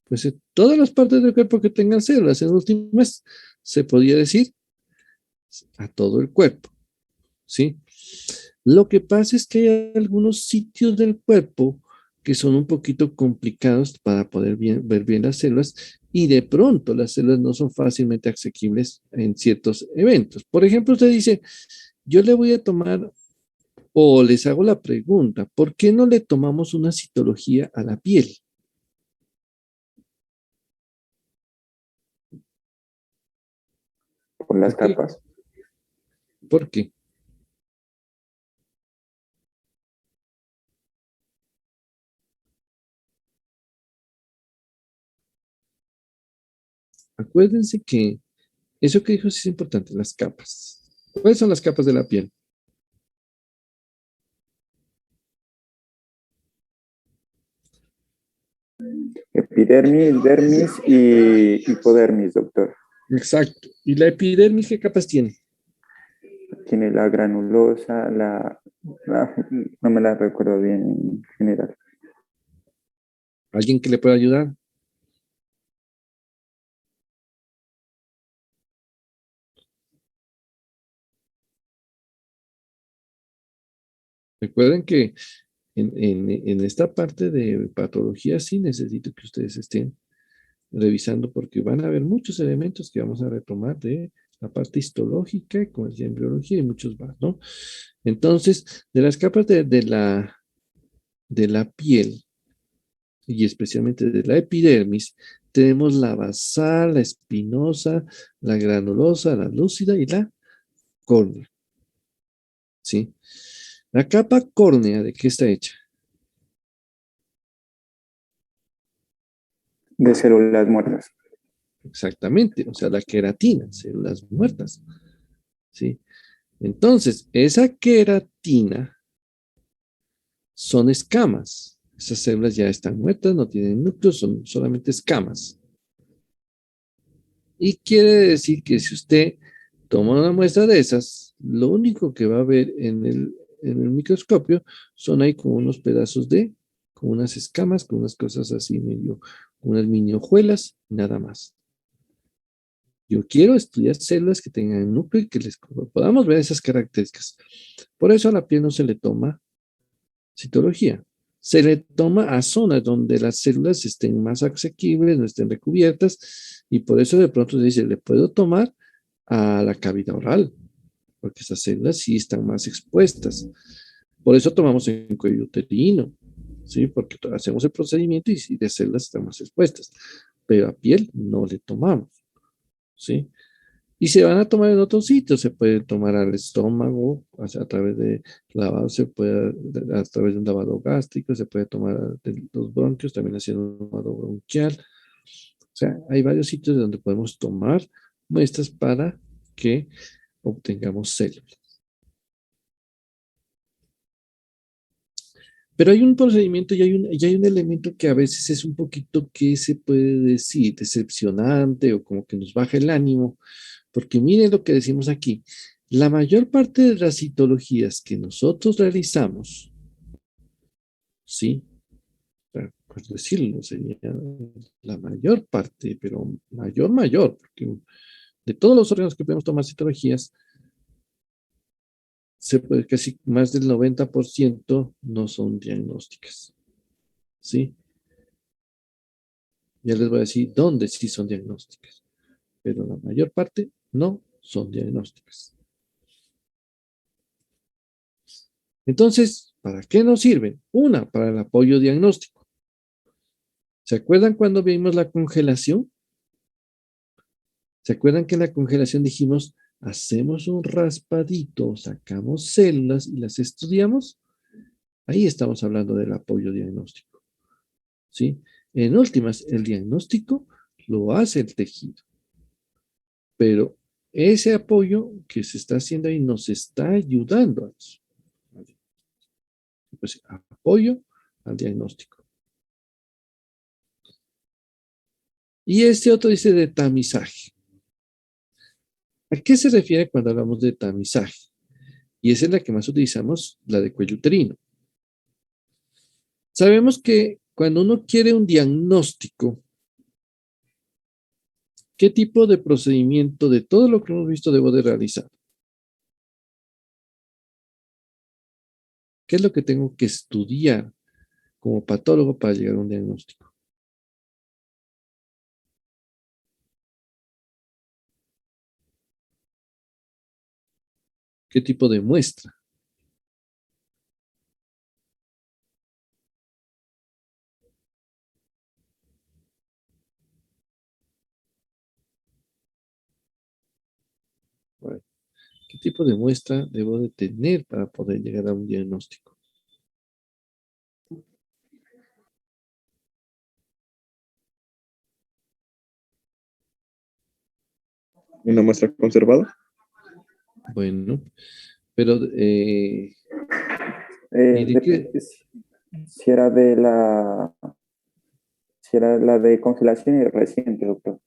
Pues todas las partes del cuerpo que tengan células, en últimas, se podría decir a todo el cuerpo, ¿sí? Lo que pasa es que hay algunos sitios del cuerpo que son un poquito complicados para poder ver bien las células y de pronto las células no son fácilmente asequibles en ciertos eventos. Por ejemplo, usted dice, yo le voy a tomar o les hago la pregunta, ¿por qué no le tomamos una citología a la piel? Por las ¿Por qué? capas. ¿Por qué? Acuérdense que eso que dijo sí es importante, las capas. ¿Cuáles son las capas de la piel? Epidermis, dermis y hipodermis, doctor. Exacto. ¿Y la epidermis qué capas tiene? Tiene la granulosa, no me la recuerdo bien en general. ¿Alguien que le pueda ayudar? Recuerden que en esta parte de patología sí necesito que ustedes estén revisando porque van a haber muchos elementos que vamos a retomar de la parte histológica, como decía en biología y muchos más, ¿no? Entonces, de las capas de la piel y especialmente de la epidermis, tenemos la basal, la espinosa, la granulosa, la lúcida y la córnea, ¿sí? La capa córnea, ¿de qué está hecha? De células muertas. Exactamente, o sea, la queratina, células muertas, ¿sí? Entonces, esa queratina son escamas. Esas células ya están muertas, no tienen núcleos, son solamente escamas. Y quiere decir que si usted toma una muestra de esas, lo único que va a ver en el microscopio son ahí como unos pedazos como unas escamas, con unas cosas así medio unas mini hojuelas, nada más. Yo quiero estudiar células que tengan núcleo y que les podamos ver esas características. Por eso a la piel no se le toma citología. Se le toma a zonas donde las células estén más asequibles, no estén recubiertas, y por eso de pronto se dice, le puedo tomar a la cavidad oral, porque esas células sí están más expuestas. Por eso tomamos en cuello uterino, ¿sí? Porque hacemos el procedimiento y sí, de células están más expuestas, pero a piel no le tomamos, ¿sí? Y se van a tomar en otros sitios, se puede tomar al estómago, o sea, a través de lavado, se puede, a través de un lavado gástrico, se puede tomar de los bronquios, también haciendo un lavado bronquial. O sea, hay varios sitios donde podemos tomar muestras para que obtengamos células. Pero hay un procedimiento y hay un elemento que a veces es un poquito, que se puede decir, decepcionante o como que nos baja el ánimo, porque miren lo que decimos aquí. La mayor parte de las citologías que nosotros realizamos, ¿sí? Pues decirlo, sería la mayor parte, pero mayor, porque de todos los órganos que podemos tomar citologías, casi más del 90% no son diagnósticas, ¿sí? Ya les voy a decir dónde sí son diagnósticas, pero la mayor parte no son diagnósticas. Entonces, ¿para qué nos sirven? Una, para el apoyo diagnóstico. ¿Se acuerdan cuando vimos la congelación? ¿Se acuerdan que en la congelación dijimos, hacemos un raspadito, sacamos células y las estudiamos? Ahí estamos hablando del apoyo diagnóstico, ¿sí? En últimas, el diagnóstico lo hace el tejido, pero ese apoyo que se está haciendo ahí nos está ayudando a eso. Pues, apoyo al diagnóstico. Y este otro dice de tamizaje. ¿A qué se refiere cuando hablamos de tamizaje? Y esa es la que más utilizamos, la de cuello uterino. Sabemos que cuando uno quiere un diagnóstico, ¿qué tipo de procedimiento de todo lo que hemos visto debo de realizar? ¿Qué es lo que tengo que estudiar como patólogo para llegar a un diagnóstico? ¿Qué tipo de muestra? Bueno, ¿qué tipo de muestra debo de tener para poder llegar a un diagnóstico? ¿Una muestra conservada? Bueno, pero ¿y de qué? Si era si era la de congelación y reciente, doctor.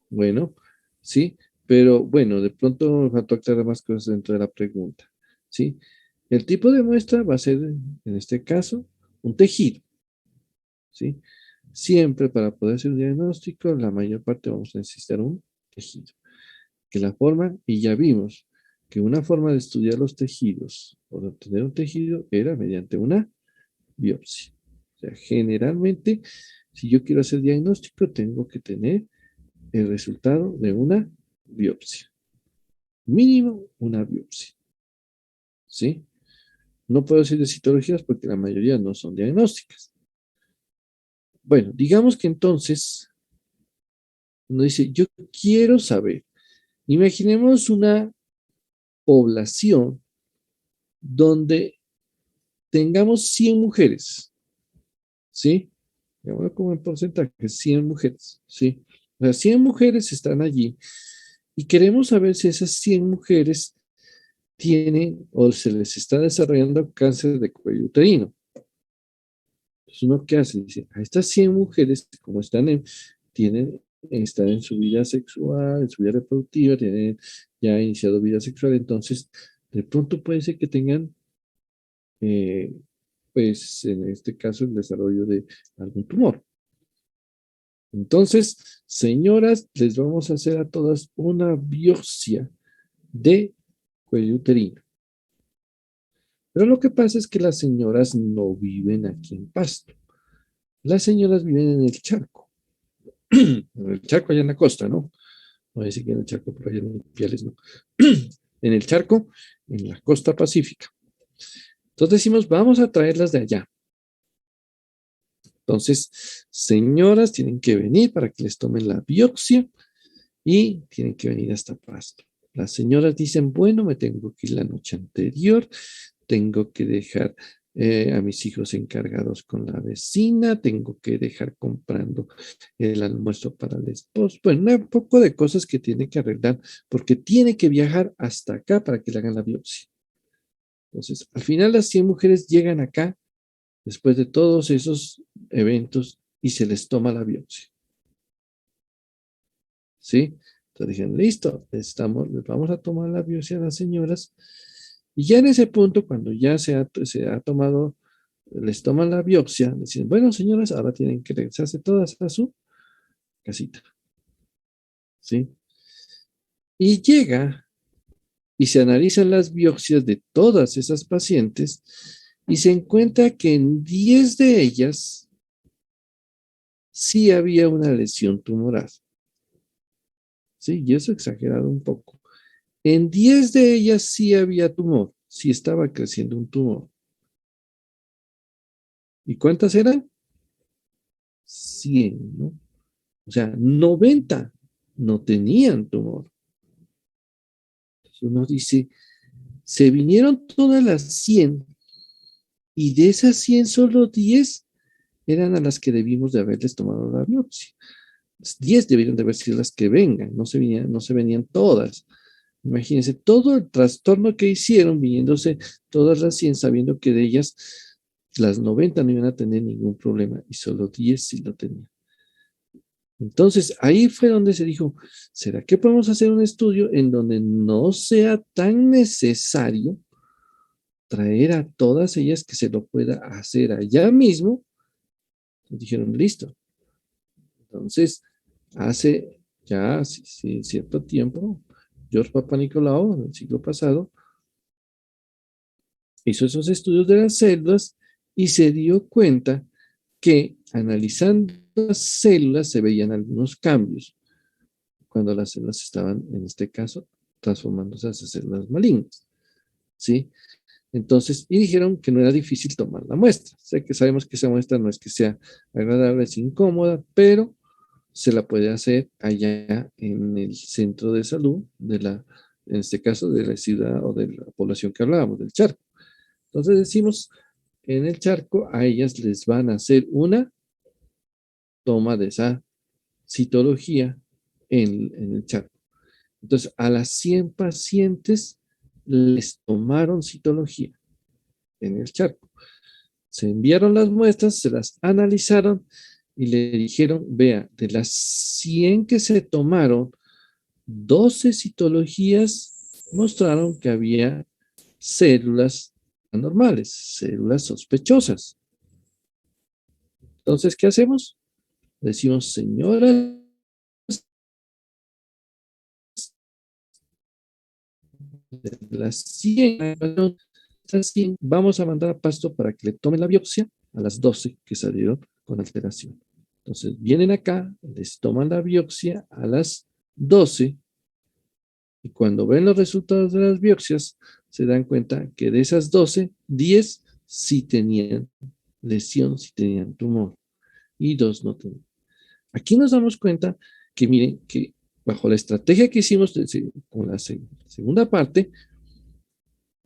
Bueno, sí, pero bueno, de pronto me faltó aclarar más cosas dentro de la pregunta, ¿sí? El tipo de muestra va a ser, en este caso, un tejido, ¿sí? Siempre para poder hacer un diagnóstico, la mayor parte vamos a necesitar un tejido. Que la forma, y ya vimos que una forma de estudiar los tejidos o de obtener un tejido era mediante una biopsia. O sea, generalmente, si yo quiero hacer diagnóstico, tengo que tener el resultado de una biopsia. Mínimo una biopsia. ¿Sí? No puedo decir de citologías porque la mayoría no son diagnósticas. Bueno, digamos que entonces uno dice, yo quiero saber, imaginemos una población donde tengamos 100 mujeres, ¿sí? Ahora como en porcentaje, 100 mujeres, ¿sí? O sea, 100 mujeres están allí y queremos saber si esas 100 mujeres tienen o se les está desarrollando cáncer de cuello uterino. Entonces, ¿uno qué hace? Dice, a estas 100 mujeres, como están en su vida sexual, en su vida reproductiva, tienen ya iniciado vida sexual, entonces, de pronto puede ser que tengan, pues, en este caso, el desarrollo de algún tumor. Entonces, señoras, les vamos a hacer a todas una biopsia de cuello uterino. Pero lo que pasa es que las señoras no viven aquí en Pasto. Las señoras viven en el Charco. En el Charco allá en la costa, ¿no? No voy a decir que en el Charco, por allá en Piales, no. En el Charco, en la costa pacífica. Entonces decimos, vamos a traerlas de allá. Entonces, señoras tienen que venir para que les tomen la biopsia y tienen que venir hasta Pasto. Las señoras dicen, bueno, me tengo que ir la noche anterior, tengo que dejar a mis hijos encargados con la vecina, tengo que dejar comprando el almuerzo para el esposo. Bueno, un poco de cosas que tiene que arreglar porque tiene que viajar hasta acá para que le hagan la biopsia. Entonces, al final las 100 mujeres llegan acá después de todos esos eventos y se les toma la biopsia. ¿Sí? Entonces dijeron, listo, les vamos a tomar la biopsia a las señoras. Y ya en ese punto, cuando ya se ha tomado, les toman la biopsia, les dicen, bueno, señoras, ahora tienen que regresarse todas a su casita. ¿Sí? Y llega y se analizan las biopsias de todas esas pacientes y se encuentra que en 10 de ellas sí había una lesión tumoral. Sí, y eso exagerado un poco. En 10 de ellas sí había tumor, sí estaba creciendo un tumor. ¿Y cuántas eran? 100, ¿no? O sea, 90 no tenían tumor. Entonces uno dice, se vinieron todas las 100 y de esas 100 solo 10 eran a las que debimos de haberles tomado la biopsia. 10 debieron de haber sido las que vengan, no se venían todas. Imagínense todo el trastorno que hicieron viniéndose todas las 100 sabiendo que de ellas las 90 no iban a tener ningún problema y solo 10 sí lo tenían. Entonces ahí fue donde se dijo, ¿será que podemos hacer un estudio en donde no sea tan necesario traer a todas ellas que se lo pueda hacer allá mismo? Dijeron, listo. Entonces, hace ya cierto tiempo, George Papanicolau, en el siglo pasado, hizo esos estudios de las células y se dio cuenta que analizando las células se veían algunos cambios cuando las células estaban, en este caso, transformándose a células malignas. ¿Sí? Entonces, y dijeron que no era difícil tomar la muestra. Sé que sabemos que esa muestra no es que sea agradable, es incómoda, pero se la puede hacer allá en el centro de salud en este caso, de la ciudad o de la población que hablábamos, del Charco. Entonces decimos, en el Charco a ellas les van a hacer una toma de esa citología en el Charco. Entonces, a las 100 pacientes les tomaron citología en el Charco. Se enviaron las muestras, se las analizaron y le dijeron, vea, de las 100 que se tomaron, 12 citologías mostraron que había células anormales, células sospechosas. Entonces, ¿qué hacemos? Decimos, señora, de las 100, vamos a mandar a Pasto para que le tomen la biopsia a las 12 que salieron con alteración. Entonces, vienen acá, les toman la biopsia a las 12 y cuando ven los resultados de las biopsias, se dan cuenta que de esas 12, 10 sí tenían lesión, sí tenían tumor y 2 no tenían. Aquí nos damos cuenta que miren que bajo la estrategia que hicimos con la segunda parte,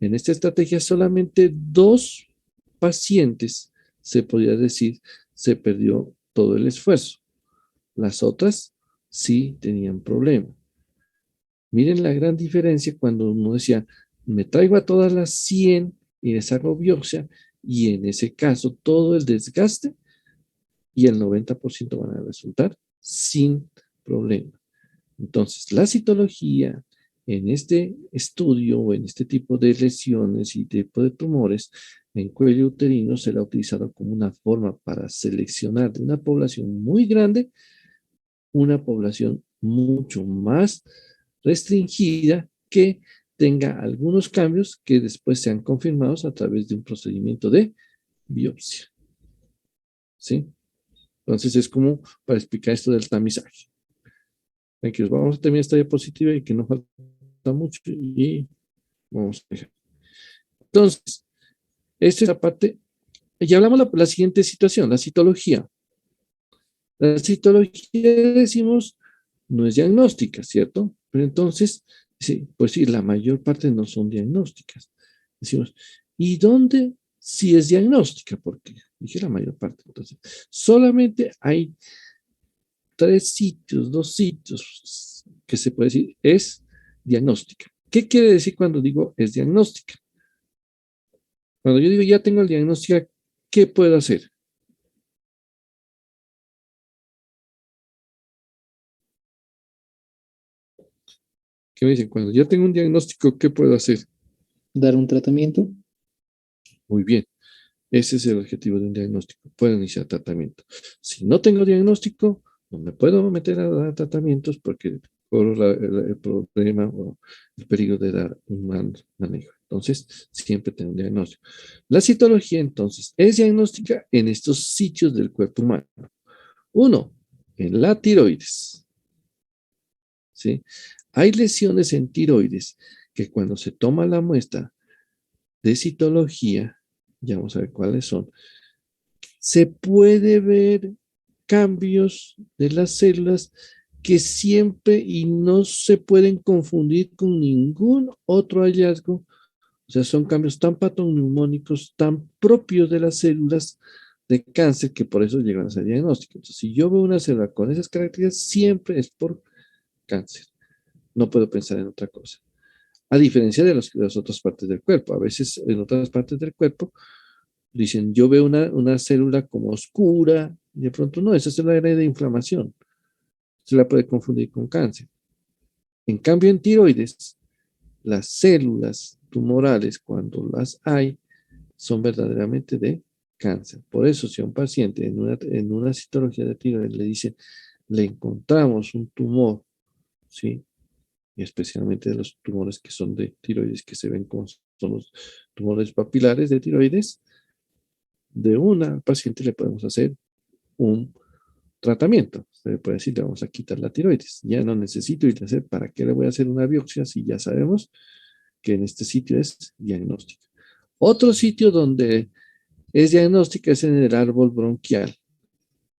en esta estrategia solamente 2 pacientes, se podría decir, se perdió todo el esfuerzo. Las otras sí tenían problema. Miren la gran diferencia cuando uno decía, me traigo a todas las 100 y les hago biopsia, y en ese caso todo el desgaste y el 90% van a resultar sin problema. Entonces, la citología en este estudio o en este tipo de lesiones y tipo de tumores en cuello uterino se la ha utilizado como una forma para seleccionar de una población muy grande una población mucho más restringida que tenga algunos cambios que después sean confirmados a través de un procedimiento de biopsia. ¿Sí? Entonces es como para explicar esto del tamizaje. Aquí vamos a terminar esta diapositiva y que no falta mucho y vamos a dejar. Entonces, esta es la parte. Ya hablamos de la siguiente situación, la citología. La citología, decimos, no es diagnóstica, ¿cierto? Pero entonces, sí, pues sí, la mayor parte no son diagnósticas. Decimos, ¿y dónde sí es diagnóstica? Porque dije la mayor parte. Entonces, solamente hay 2 sitios que se puede decir es diagnóstica. ¿Qué quiere decir cuando digo es diagnóstica? Cuando yo digo ya tengo el diagnóstico, ¿qué puedo hacer? ¿Qué me dicen? Cuando ya tengo un diagnóstico, ¿qué puedo hacer? Dar un tratamiento. Muy bien. Ese es el objetivo de un diagnóstico. Puedo iniciar tratamiento. Si no tengo diagnóstico, no me puedo meter a dar tratamientos porque corro el problema o el peligro de dar un mal manejo. Entonces, siempre tengo un diagnóstico. La citología, entonces, es diagnóstica en estos sitios del cuerpo humano. 1, en la tiroides. ¿Sí? Hay lesiones en tiroides que cuando se toma la muestra de citología, ya vamos a ver cuáles son, se puede ver cambios de las células que siempre y no se pueden confundir con ningún otro hallazgo. O sea, son cambios tan patognomónicos, tan propios de las células de cáncer que por eso llegan a ser diagnósticos. Entonces, si yo veo una célula con esas características, siempre es por cáncer. No puedo pensar en otra cosa. A diferencia de las otras partes del cuerpo. A veces en otras partes del cuerpo dicen, yo veo una célula como oscura, y de pronto no, esa célula era de inflamación. Se la puede confundir con cáncer. En cambio, en tiroides, las células tumorales, cuando las hay, son verdaderamente de cáncer. Por eso, si a un paciente en una citología de tiroides le dicen, le encontramos un tumor, ¿sí? Y especialmente de los tumores que son de tiroides, que se ven como son los tumores papilares de tiroides, de una paciente le podemos hacer un tratamiento. Usted puede decir, le vamos a quitar la tiroides. Ya no necesito ir a hacer, ¿para qué le voy a hacer una biopsia si ya sabemos que en este sitio es diagnóstica? Otro sitio donde es diagnóstica es en el árbol bronquial,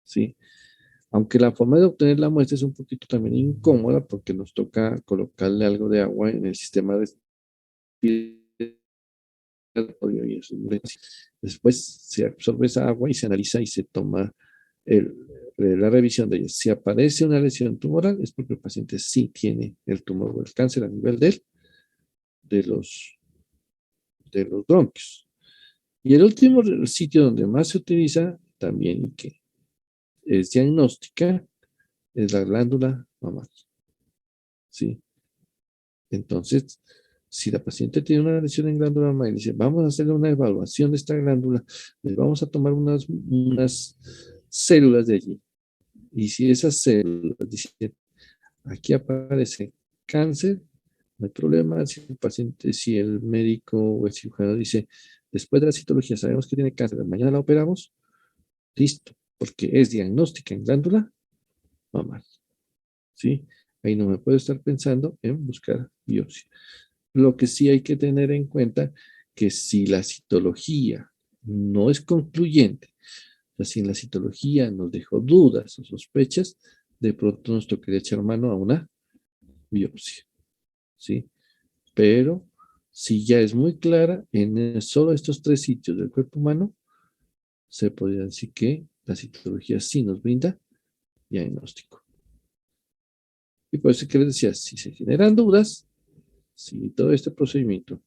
¿sí? Aunque la forma de obtener la muestra es un poquito también incómoda porque nos toca colocarle algo de agua en el sistema respiratorio y eso. Después se absorbe esa agua y se analiza y se toma la revisión de ella. Si aparece una lesión tumoral es porque el paciente sí tiene el tumor o el cáncer a nivel de los, de los bronquios. Y el último sitio donde más se utiliza también y que es diagnóstica es la glándula mamaria. ¿Sí? Entonces, si la paciente tiene una lesión en glándula mamaria y dice, vamos a hacerle una evaluación de esta glándula, les vamos a tomar unas células de allí. Y si esas células dicen, aquí aparece cáncer, no hay problema. Si el paciente, si el médico o el cirujano dice, después de la citología sabemos que tiene cáncer, mañana la operamos, listo, porque es diagnóstica en glándula mamaria. ¿Sí? Ahí no me puedo estar pensando en buscar biopsia. Lo que sí hay que tener en cuenta que si la citología no es concluyente, o sea, si en la citología nos dejó dudas o sospechas, de pronto nos tocaría echar mano a una biopsia, ¿sí? Pero si ya es muy clara, en solo estos 3 sitios del cuerpo humano, se podría decir que la citología sí nos brinda diagnóstico. Y por eso que les decía, si se generan dudas, si todo este procedimiento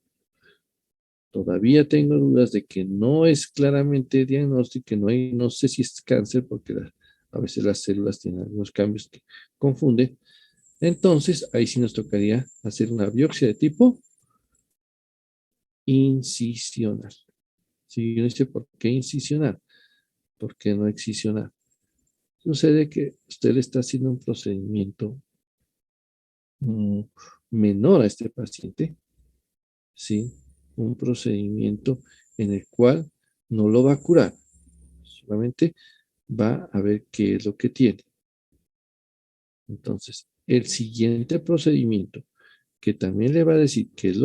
todavía tengo dudas de que no es claramente diagnóstico, que no sé si es cáncer, porque a veces las células tienen algunos cambios que confunden, entonces ahí sí nos tocaría hacer una biopsia de tipo incisional. Si yo no sé por qué incisional, ¿por qué no excisional? sucede que usted le está haciendo un procedimiento menor a este paciente, ¿sí? Un procedimiento en el cual no lo va a curar, solamente va a ver qué es lo que tiene. Entonces, el siguiente procedimiento, que también le va a decir qué es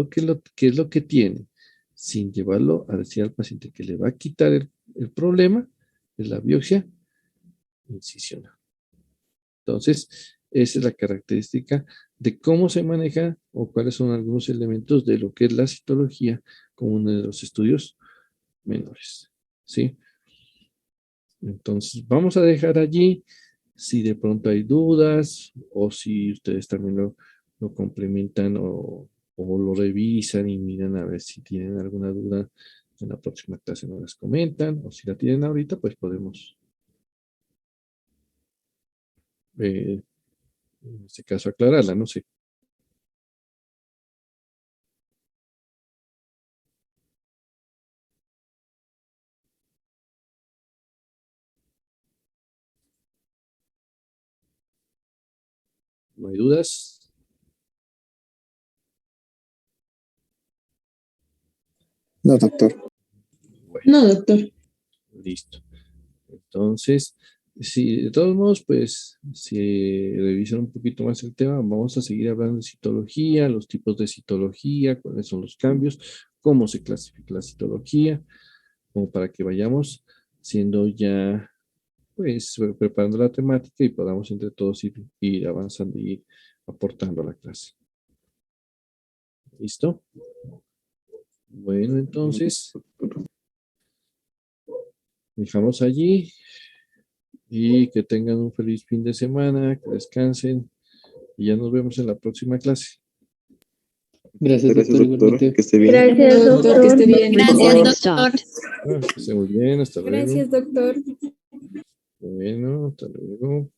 qué es lo que tiene, sin llevarlo a decir al paciente que le va a quitar el problema, es la biopsia incisional. Entonces, esa es la característica de cómo se maneja o cuáles son algunos elementos de lo que es la citología como uno de los estudios menores. ¿Sí? Entonces, vamos a dejar allí si de pronto hay dudas o si ustedes también lo complementan o lo revisan y miran a ver si tienen alguna duda. En la próxima clase nos las comentan o si la tienen ahorita, pues podemos en este caso aclararla, no sé. ¿No hay dudas? No, doctor. Bueno, No, doctor. listo. Entonces, si de todos modos, pues, si revisan un poquito más el tema, vamos a seguir hablando de citología, los tipos de citología, cuáles son los cambios, cómo se clasifica la citología, como para que vayamos siendo ya, pues, preparando la temática y podamos entre todos ir avanzando y ir aportando a la clase. ¿Listo? Bueno, entonces, dejamos allí y que tengan un feliz fin de semana, que descansen y ya nos vemos en la próxima clase. Gracias, Gracias, doctor, doctor. igualmente. Que esté bien. Gracias, Doctor, que esté bien. Gracias, Ah, que esté muy bien, hasta luego. Gracias, doctor. Bueno, hasta luego.